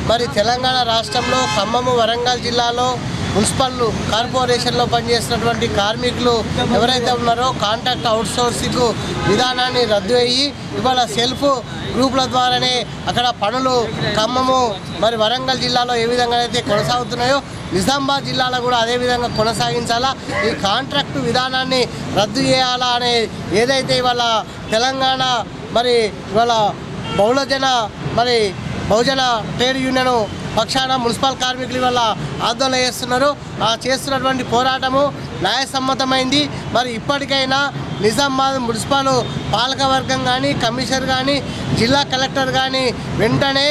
మరి తెలంగాణ రాష్ట్రంలో ఖమ్మము, వరంగల్ జిల్లాలో మున్సిపల్ కార్పొరేషన్లో పనిచేసినటువంటి కార్మికులు ఎవరైతే ఉన్నారో కాంట్రాక్ట్ అవుట్సోర్సింగ్ విధానాన్ని రద్దు అయ్యి ఇవాళ సెల్ఫ్ గ్రూపుల ద్వారానే అక్కడ పనులు ఖమ్మము మరి వరంగల్ జిల్లాలో ఏ విధంగా అయితే కొనసాగుతున్నాయో నిజామాబాద్ జిల్లాలో కూడా అదేవిధంగా కొనసాగించాలా. ఈ కాంట్రాక్టు విధానాన్ని రద్దు చేయాలా అనే ఏదైతే ఇవాళ తెలంగాణ మరి ఇవాళ బహుజన ట్రేడ్ యూనియన్ పక్షాన మున్సిపల్ కార్మికులు వల్ల ఆందోళన చేస్తున్నారు. చేస్తున్నటువంటి పోరాటము న్యాయసమ్మతమైంది. మరి ఇప్పటికైనా నిజామాబాద్ మున్సిపల్ పాలకవర్గం కానీ, కమిషనర్ కానీ, జిల్లా కలెక్టర్ కానీ వెంటనే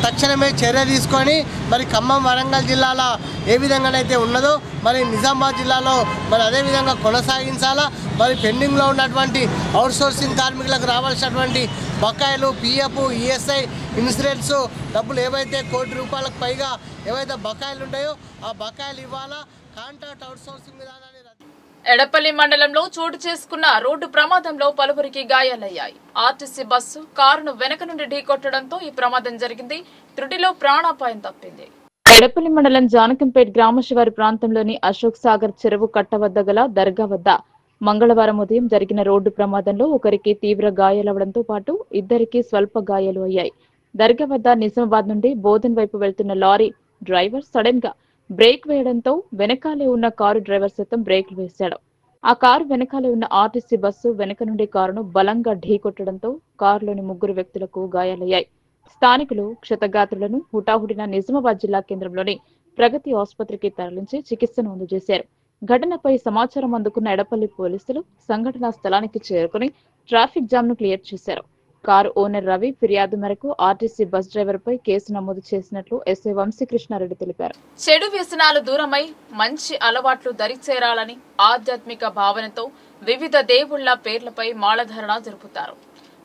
తక్షణమే చర్య తీసుకొని మరి ఖమ్మం, వరంగల్ జిల్లాలో ఏ విధంగానైతే ఉన్నదో మరి నిజామాబాద్ జిల్లాలో మరి అదేవిధంగా కొనసాగించాలా. మరి పెండింగ్లో ఉన్నటువంటి అవుట్సోర్సింగ్ కార్మికులకు రావాల్సినటువంటి బకాయిలు, పిఎఫ్, ఈఎస్ఐ, ఇన్సూరెన్స్ డబ్బులు ఏవైతే ₹1,00,00,000 పైగా ఏవైతే బకాయిలు ఉంటాయో ఆ బకాయిలు ఇవ్వాలా. కాంట్రాక్ట్ అవుట్సోర్సింగ్ విధానాన్ని ఎడపల్లి మండలంలో చోటు చేసుకున్న రోడ్డు ప్రమాదంలో పలువురికి గాయాలయ్యాయి. ఆర్టీసీ బస్సు కారును వెనక నుండి ఢీకొట్టడంతో ఈ ప్రమాదం జరిగింది. త్రుటిలో ప్రాణాపాయం తప్పింది. ఎడపల్లి మండలం జానకంపేట్ గ్రామ శివారు ప్రాంతంలోని అశోక్ సాగర్ చెరువు కట్ట వద్ద గల దర్గా వద్ద మంగళవారం ఉదయం జరిగిన రోడ్డు ప్రమాదంలో ఒకరికి తీవ్ర గాయాలవడంతో పాటు ఇద్దరికి స్వల్ప గాయాలు అయ్యాయి. దర్గా వద్ద నిజామాబాద్ నుండి బోధన్ వైపు వెళ్తున్న లారీ డ్రైవర్ సడన్ గా బ్రేక్ వేయడంతో వెనకాలే ఉన్న కారు డ్రైవర్ సైతం బ్రేక్లు వేశాడు. ఆ కారు వెనకాలే ఉన్న ఆర్టీసీ బస్సు వెనక నుండి కారును బలంగా ఢీకొట్టడంతో కారులోని 3 వ్యక్తులకు గాయాలయ్యాయి. స్థానికులు క్షతగాత్రులను హుటాహుటిన నిజామాబాద్ జిల్లా కేంద్రంలోని ప్రగతి ఆసుపత్రికి తరలించి చికిత్సను అందజేశారు. ఘటనపై సమాచారం అందుకున్న ఎడపల్లి పోలీసులు సంఘటనా స్థలానికి చేరుకుని ట్రాఫిక్ జామ్ ను క్లియర్ చేశారు. కారు ఓనర్ రవి ఫిర్యాదు మేరకు ఆర్టీసీ బస్ డ్రైవర్ పై కేసు నమోదు చేసినట్లు ఎస్ఐ వంశీకృష్ణారెడ్డి తెలిపారు. చెడు వ్యసనాలు దూరమై మంచి అలవాట్లు దరిచేరాలని ఆధ్యాత్మిక భావనతో వివిధ దేవుళ్ల పేర్లపై మాలధారణ జరుపుతారు.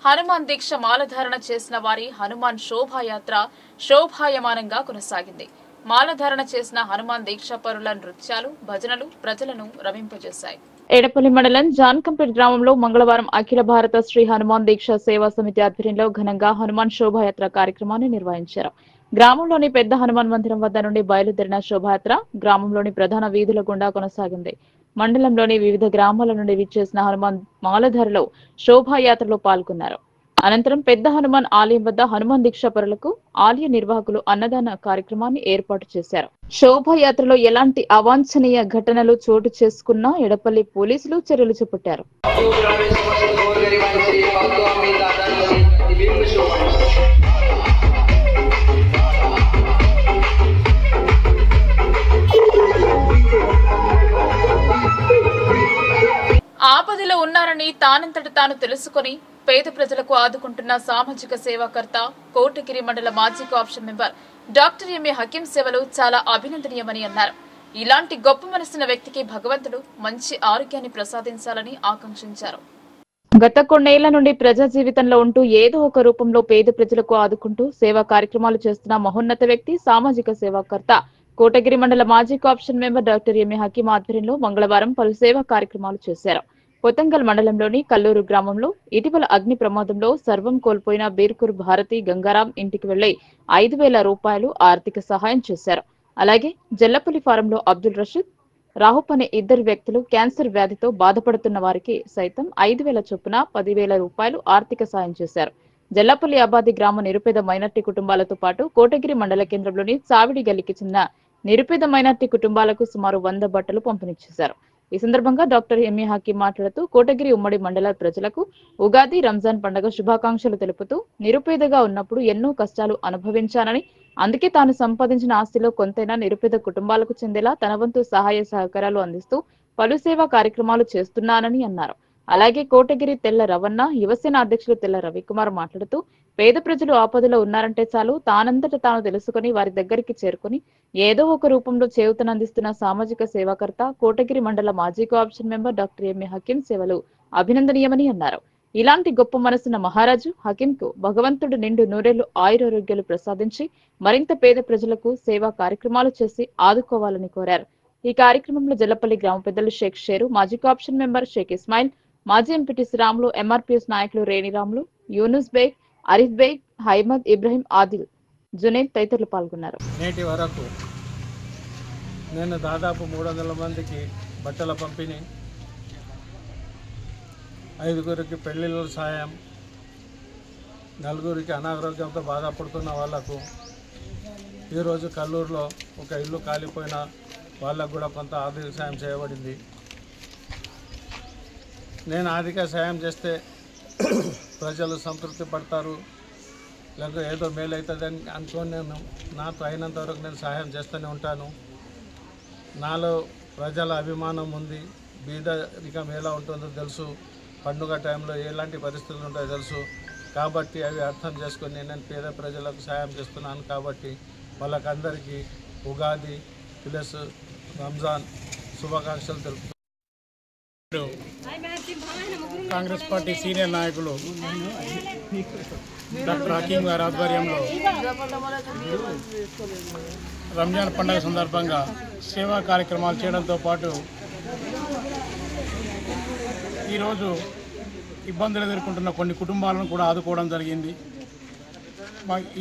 హనుమాన్ దీక్ష మాలధారణ చేసిన వారి హనుమాన్ శోభాయాత్ర శోభాయమానంగా కొనసాగింది. మాలధారణ చేసిన హనుమాన్ దీక్ష పరుల నృత్యాలు, భజనలు ప్రజలను రమింపజేశాయి. ఎడపల్లి మండలం జాన్కంపేట్ గ్రామంలో మంగళవారం అఖిల భారత శ్రీ హనుమాన్ దీక్ష సేవా సమితి ఆధ్వర్యంలో ఘనంగా హనుమాన్ శోభాయాత్ర కార్యక్రమాన్ని నిర్వహించారు. గ్రామంలోని పెద్ద హనుమాన్ మందిరం వద్ద నుండి బయలుదేరిన శోభాయాత్ర గ్రామంలోని ప్రధాన వీధుల గుండా కొనసాగింది. మండలంలోని వివిధ గ్రామాల నుండి విచ్చేసిన హనుమాన్ మాలధారలో శోభాయాత్రలో పాల్గొన్నారు. అనంతరం పెద్ద హనుమాన్ ఆలయం వద్ద హనుమాన్ దీక్ష పరులకు ఆలయ నిర్వాహకులు అన్నదాన కార్యక్రమాన్ని ఏర్పాటు చేశారు. శోభాయాత్రలో ఎలాంటి అవాంఛనీయ ఘటనలు చోటు చేసుకున్నా ఎడపల్లి పోలీసులు చర్యలు చేపట్టారు. ఆపదలో ఉన్నారని తానంతట తాను తెలుసుకుని పేద ప్రజలకు ఆదుకుంటున్న సామాజిక సేవాకర్త కోటగిరి మండల మాజీ cooption member doctor MA Hakeem సేవలు చాలా అభినందనీయమని అన్నారు. ఇలాంటి గొప్ప మనసున్న వ్యక్తికి భగవంతుడు మంచి ఆరోగ్యాన్ని ప్రసాదించాలని ఆకాంక్షించారు. గత కొన్నేళ్ల నుండి ప్రజా జీవితంలో ఉంటూ ఏదో ఒక రూపంలో పేద ప్రజలకు ఆదుకుంటూ సేవా కార్యక్రమాలు చేస్తున్న మహోన్నత వ్యక్తి సామాజిక సేవాకర్త కోటగిరి మండల మాజీ cooption member doctor MA Hakeem ఆధ్వర్యంలో మంగళవారం పలు సేవా కార్యక్రమాలు చేశారు. కొత్తంగల్ మండలంలోని కల్లూరు గ్రామంలో ఇటీవల అగ్ని ప్రమాదంలో సర్వం కోల్పోయిన బీర్కూర్ భారతి గంగారాం ఇంటికి వెళ్లి 5,000 రూపాయలు ఆర్థిక సహాయం చేశారు. అలాగే జల్లపల్లి ఫారంలో అబ్దుల్ రషీద్, రాహుప్ అనే 2 వ్యక్తులు క్యాన్సర్ వ్యాధితో బాధపడుతున్న వారికి సైతం 5,000 చొప్పున 10,000 రూపాయలు ఆర్థిక సాయం చేశారు. జల్లపల్లి అబాది గ్రామ నిరుపేద మైనార్టీ కుటుంబాలతో పాటు కోటగిరి మండల కేంద్రంలోని చావిడి గల్లీకి చెందిన నిరుపేద మైనార్టీ కుటుంబాలకు సుమారు 100 బట్టలు పంపిణీ చేశారు. ఈ సందర్భంగా డాక్టర్ ఎంఏ హకీం మాట్లాడుతూ కోటగిరి ఉమ్మడి మండల ప్రజలకు ఉగాది, రంజాన్ పండుగ శుభాకాంక్షలు తెలుపుతూ నిరుపేదగా ఉన్నప్పుడు ఎన్నో కష్టాలు అనుభవించానని, అందుకే తాను సంపాదించిన ఆస్తిలో కొంతైనా నిరుపేద కుటుంబాలకు చెందేలా తన వంతు సహాయ సహకారాలు అందిస్తూ పలు సేవా కార్యక్రమాలు చేస్తున్నానని అన్నారు. అలాగే కోటగిరి తెల్ల రవణ యువసేన అధ్యక్షులు తెల్ల రవికుమార్ మాట్లాడుతూ పేద ప్రజలు ఆపదలో ఉన్నారంటే చాలు తానంతట తాను తెలుసుకుని వారి దగ్గరికి చేరుకుని ఏదో ఒక రూపంలో చేయూతనందిస్తున్న సామాజిక సేవాకర్త కోటగిరి మండల మాజీ cooption member doctor MA Hakeem సేవలు అభినందనీయమని అన్నారు. ఇలాంటి గొప్ప మనసున్న మహారాజు హకీంకు భగవంతుడు నిండు నూరేళ్లు ఆయురారోగ్యాలు ప్రసాదించి మరింత పేద ప్రజలకు సేవా కార్యక్రమాలు చేసి ఆదుకోవాలని కోరారు. ఈ కార్యక్రమంలో జల్లపల్లి గ్రామ పెద్దలు షేక్ షేరు, మాజీ కోఆప్షన్ మెంబర్ షేక్ ఇస్మాయిల్, మాజీ ఎంపీటీసీ రాములు, ఎంఆర్పీఎస్ నాయకులు రేణిరాములు, యూనుస్ బేగ్, అరిఫ్ బేగ్, హైమద్, ఇబ్రహీం, ఆదిల్, జునైద్ తదితరులు పాల్గొన్నారు. నేటి వరకు నేను దాదాపు 300 మందికి బట్టల పంపిణీ, 5గురికి పెళ్లిళ్ళ సాయం, 4గురికి అనారోగ్యంతో బాధపడుతున్న వాళ్లకు, ఈరోజు కల్లూరులో ఒక ఇల్లు కాలిపోయిన వాళ్ళకు కూడా కొంత ఆర్థిక సాయం చేయబడింది. నేను ఆర్థిక సాయం చేస్తే ప్రజలు సంతృప్తి పడతారు, లేకపోతే ఏదో మేలు అవుతుందని అనుకొని నేను నాతో అయినంత వరకు నేను సహాయం చేస్తూనే ఉంటాను. నాలో ప్రజల అభిమానం ఉంది. బీదరికం ఎలా ఉంటుందో తెలుసు, పండుగ టైంలో ఎలాంటి పరిస్థితులు ఉంటాయో తెలుసు. కాబట్టి అవి అర్థం చేసుకొని నేను పేద ప్రజలకు సాయం చేస్తున్నాను. కాబట్టి వాళ్ళకందరికీ ఉగాది ప్లస్ రంజాన్ శుభాకాంక్షలు తెలుపుతున్నాను. కాంగ్రెస్ పార్టీ సీనియర్ నాయకులు డాక్టర్ హకీం గారి ఆధ్వర్యంలో రంజాన్ పండుగ సందర్భంగా సేవా కార్యక్రమాలు చేయడంతో పాటు ఈరోజు ఇబ్బందులు ఎదుర్కొంటున్న కొన్ని కుటుంబాలను కూడా ఆదుకోవడం జరిగింది.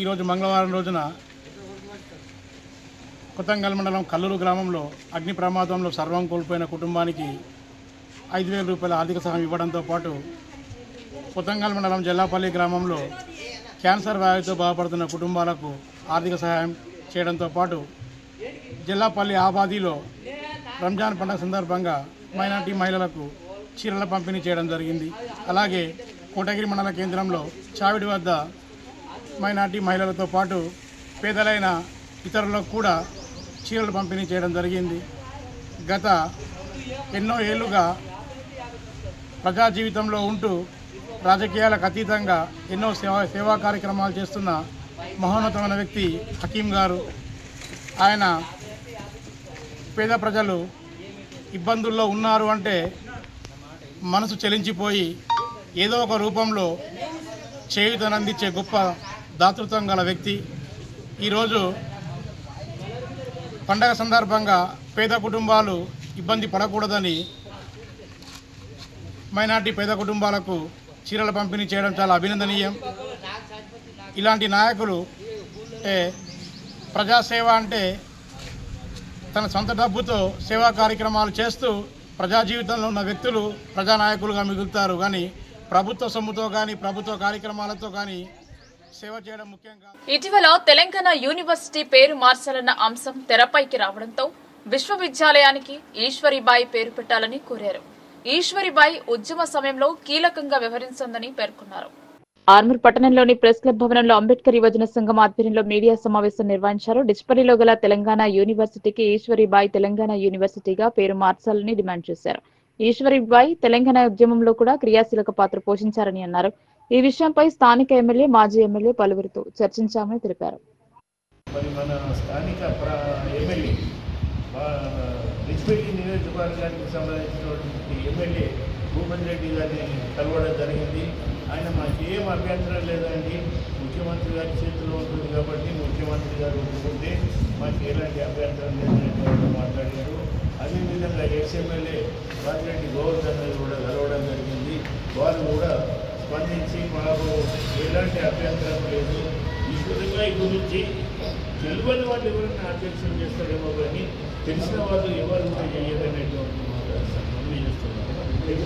ఈరోజు మంగళవారం రోజున కొత్తంగల్ మండలం కల్లూరు గ్రామంలో అగ్ని ప్రమాదంలో సర్వం కోల్పోయిన కుటుంబానికి 5,000 రూపాయల ఆర్థిక సహాయం ఇవ్వడంతో పాటు కొత్తంగల్ మండలం జల్లాపల్లి గ్రామంలో క్యాన్సర్ వ్యాధితో బాధపడుతున్న కుటుంబాలకు ఆర్థిక సహాయం చేయడంతో పాటు జల్లాపల్లి ఆబాదీలో రంజాన్ పండుగ సందర్భంగా మైనార్టీ మహిళలకు చీరల పంపిణీ చేయడం జరిగింది. అలాగే కోటగిరి మండల కేంద్రంలో చావిడి వద్ద మైనార్టీ మహిళలతో పాటు పేదలైన ఇతరులకు కూడా చీరలు పంపిణీ చేయడం జరిగింది. గత ఎన్నో ఏళ్లుగా ప్రజా జీవితంలో ఉంటూ రాజకీయాలకు అతీతంగా ఎన్నో సేవా కార్యక్రమాలు చేస్తున్న మహోన్నతమైన వ్యక్తి హకీం గారు. ఆయన పేద ప్రజలు ఇబ్బందుల్లో ఉన్నారు అంటే మనసు చలించిపోయి ఏదో ఒక రూపంలో చేయూతనందించే గొప్ప దాతృత్వం గల వ్యక్తి. ఈరోజు పండగ సందర్భంగా పేద కుటుంబాలు ఇబ్బంది పడకూడదని మైనార్టీ పేద కుటుంబాలకు చీరల పంపిణీ చేయడం చాలా అభినందనీయం. ఇలాంటి నాయకులు అంటే ప్రజాసేవ అంటే తన సొంత డబ్బుతో సేవా కార్యక్రమాలు చేస్తూ ప్రజా జీవితంలో ఉన్న వ్యక్తులు ప్రజానాయకులుగా మిగులుతారు. కానీ ప్రభుత్వ సొమ్ముతో కానీ ప్రభుత్వ కార్యక్రమాలతో కానీ సేవ చేయడం ముఖ్యంగా. ఇటీవల తెలంగాణ యూనివర్సిటీ పేరు మార్చాలన్న అంశం తెరపైకి రావడంతో విశ్వవిద్యాలయానికి ఈశ్వరీబాయి పేరు పెట్టాలని కోరారు. ఈశ్వరీబాయి ఉద్యమ సమయంలో కీలకంగా వ్యవహరించిందని పేర్కొన్నారు. ఆర్మూర్ పట్టణంలోని ప్రెస్ క్లబ్ భవనంలో అంబేద్కర్ యువజన సంఘం ఆధ్వర్యంలో మీడియా సమావేశం నిర్వహించారు. డిస్పల్లిలో గల తెలంగాణ యూనివర్సిటీకి ఈశ్వరీబాయి తెలంగాణ యూనివర్సిటీగా పేరు మార్చాలని డిమాండ్ చేశారు. ఈశ్వరీబాయి తెలంగాణ ఉద్యమంలో కూడా క్రియాశీలక పాత్ర పోషించారని అన్నారు. ఈ విషయంపై స్థానిక ఎమ్మెల్యే, మాజీ ఎమ్మెల్యే పలువురితో చర్చించామని తెలిపారు. నియోజకవర్గానికి సంబంధించినటువంటి ఎమ్మెల్యే భూపతి రెడ్డి గారిని కలవడం జరిగింది. ఆయన మాకు ఏం అభ్యంతరం లేదండి, ముఖ్యమంత్రి గారి చేతిలో ఉంటుంది కాబట్టి ముఖ్యమంత్రి గారు ఒప్పుకుంటే మాకు ఎలాంటి అభ్యంతరం లేదని మాట్లాడారు. అదేవిధంగా ఎక్స్ఎమ్మెల్యే వాసిరెడ్డి గోవర్ధన్ గారు కూడా కలవడం జరిగింది. వారు కూడా స్పందించి మాకు ఎలాంటి అభ్యంతరం లేదు, ఈశ్వరబాయి గురించి తెలియని వాళ్ళు ఎవరైనా అధ్యక్షం చేస్తారేమో కానీ తెలిసిన వాళ్ళు ఎవరు కూడా చేయదనేటువంటి మనం చేస్తున్నాం.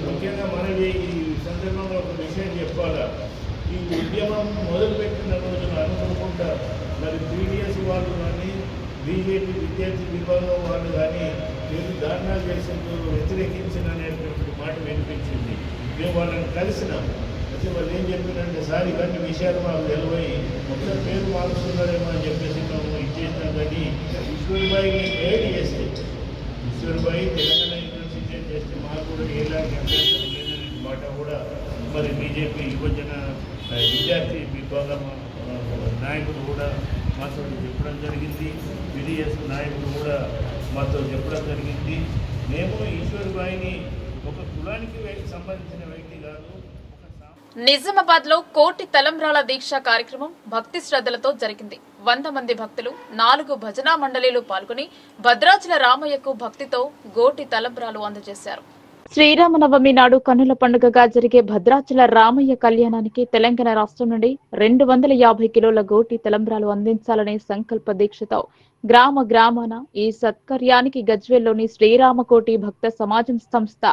ముఖ్యంగా మనది ఈ సందర్భంలో ఒక విషయం చెప్పాలా, ఈ ఉద్యమం మొదలుపెట్టిన రోజున అనుకుంటా మరి పీడిఎస్ వాళ్ళు కానీ బీజేపీ విద్యార్థి విభాగం వాళ్ళు కానీ మీరు ధారణాలు చేసేందుకు వ్యతిరేకించిన అనేటువంటి మాట వినిపించింది. మేము వాళ్ళని కలిసినాం. అయితే వాళ్ళు ఏం చెప్పినంటే సార్ ఇవన్నీ విషయాలు మాకు తెలివై మొత్తం పేరు మారుస్తున్నారేమో అని చెప్పేసి మేము ఇచ్చేసినాం. కానీ ఈశ్వర్బాయిని గైడ్ చేస్తే ఈశ్వర్బాయి తెలంగాణ యూనివర్సిటీ చేస్తే మాకు కూడా ఎలాంటి అభ్యంతరం లేదనే మాట కూడా మరి బీజేపీ యువజన విద్యార్థి విభాగం నాయకులు కూడా మాతో చెప్పడం జరిగింది. విడిఎస్ నాయకులు కూడా మాతో చెప్పడం జరిగింది. మేము ఈశ్వర్బాయిని ఒక కులానికి సంబంధించిన వ్యక్తి కాదు. నిజామాబాద్ లో కోటి తలంబ్రాల దీక్ష కార్యక్రమం భక్తి శ్రద్ధలతో జరిగింది. 100 మంది భక్తులు 4 భజనా మండలీలు పాల్గొని భద్రాచల రామయ్యకు భక్తితో గోటి తలంబ్రాలు అందజేశారు. శ్రీరామనవమి నాడు కన్నుల పండుగగా జరిగే భద్రాచల రామయ్య కళ్యాణానికి తెలంగాణ రాష్ట్రం నుండి 250 కిలోల గోటి తలంబ్రాలు అందించాలనే సంకల్ప దీక్షతో గ్రామ గ్రామాన ఈ సత్కర్యానికి గజ్వేల్లోని శ్రీరామకోటి భక్త సమాజం సంస్థ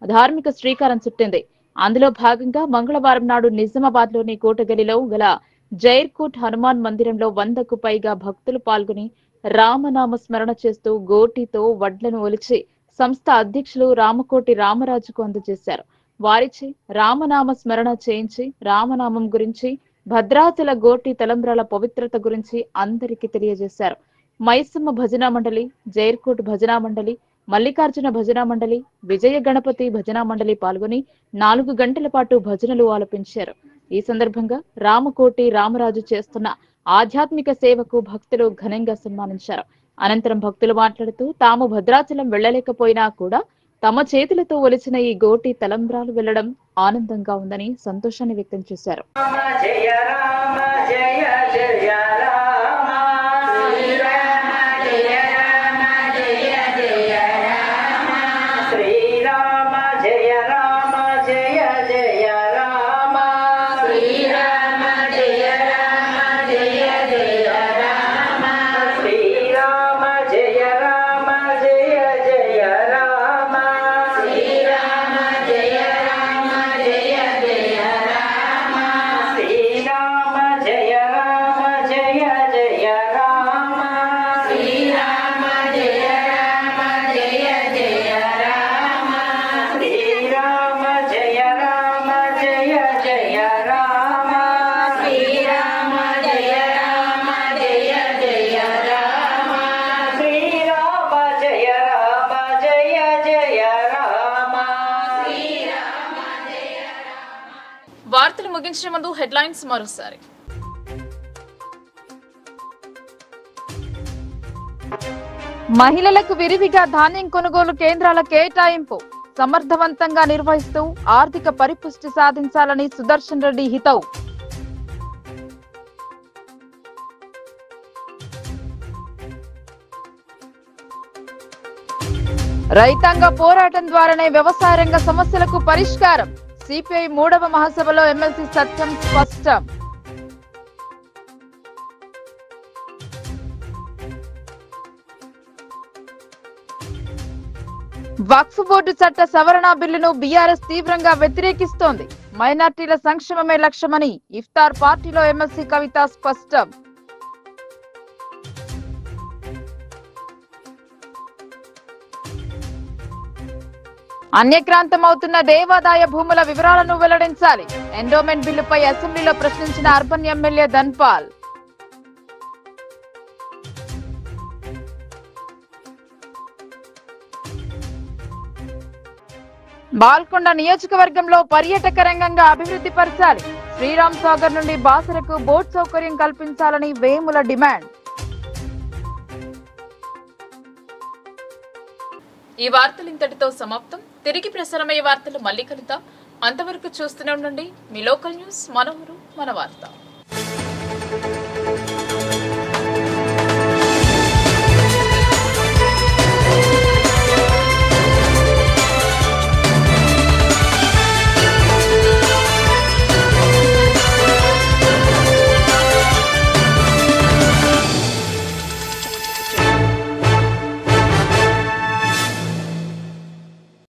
ధార్మిక శ్రీకారం చుట్టింది. అందులో భాగంగా మంగళవారం నాడు నిజామాబాద్ లోని కోటగలిలో గల జైర్కోట్ హనుమాన్ మందిరంలో 100కు పైగా భక్తులు పాల్గొని రామనామ స్మరణ చేస్తూ గోటితో వడ్లను ఒలిచి సంస్థ అధ్యక్షులు రామకోటి రామరాజుకు అందజేశారు. వారిచే రామనామ స్మరణ చేయించి రామనామం గురించి, భద్రాచల గోటి తలంబ్రాల పవిత్రత గురించి అందరికీ తెలియజేశారు. మైసమ్మ భజనా మండలి, జైర్కోట్ భజనా మండలి, మల్లికార్జున భజనా మండలి, విజయ గణపతి భజనా మండలి పాల్గొని 4 గంటల పాటు భజనలు ఆలపించారు. ఈ సందర్భంగా రామకోటి రామరాజు చేస్తున్న ఆధ్యాత్మిక సేవకు భక్తులు ఘనంగా సన్మానించారు. అనంతరం భక్తులు మాట్లాడుతూ తాము భద్రాచలం వెళ్లలేకపోయినా కూడా తమ చేతులతో ఒలిచిన ఈ గోటి తలంబ్రాలు వెళ్లడం ఆనందంగా ఉందని సంతోషాన్ని వ్యక్తం చేశారు. వార్తలు ముగించే ముందు హెడ్లైన్స్ మరోసారి. మహిళలకు విరివిగా ధాన్యం కొనుగోలు కేంద్రాల కేటాయింపు సమర్థవంతంగా నిర్వహిస్తూ ఆర్థిక పరిపుష్టి సాధించాలని సుదర్శన్ రెడ్డి హితవు. రైతాంగ పోరాటం ద్వారానే వ్యవసాయ రంగ సమస్యలకు పరిష్కారం. సిపిఐ 3వ మహాసభలో ఎమ్మెల్సీ సత్యం స్పష్టం. వక్ఫ్ బోర్డు చట్ట సవరణ బిల్లును బీఆర్ఎస్ తీవ్రంగా వ్యతిరేకిస్తోంది. మైనార్టీల సంక్షేమమే లక్ష్యమని ఇఫ్తార్ పార్టీలో ఎమ్మెల్సీ కవిత స్పష్టం. అన్యక్రాంతమవుతున్న దేవాదాయ భూముల వివరాలను వెల్లడించాలి. ఎండోమెంట్ బిల్లుపై అసెంబ్లీలో ప్రశ్నించిన అర్బన్ ఎమ్మెల్యే ధన్పాల్. బాల్కొండ నియోజకవర్గంలో పర్యాటక రంగంగా అభివృద్ధి పరచాలి. శ్రీరామ్ సాగర్ నుండి బాసరకు బోట్ సౌకర్యం కల్పించాలని వేముల డిమాండ్. ఈ వార్తలు ఇంతటితో సమాప్తం. తిరిగి ప్రసారమయ్యే వార్తలు మళ్ళీ కలుద్దాం. అంతవరకు చూస్తూనే ఉండండి మీ లోకల్ న్యూస్, మన ఊరు మన వార్త.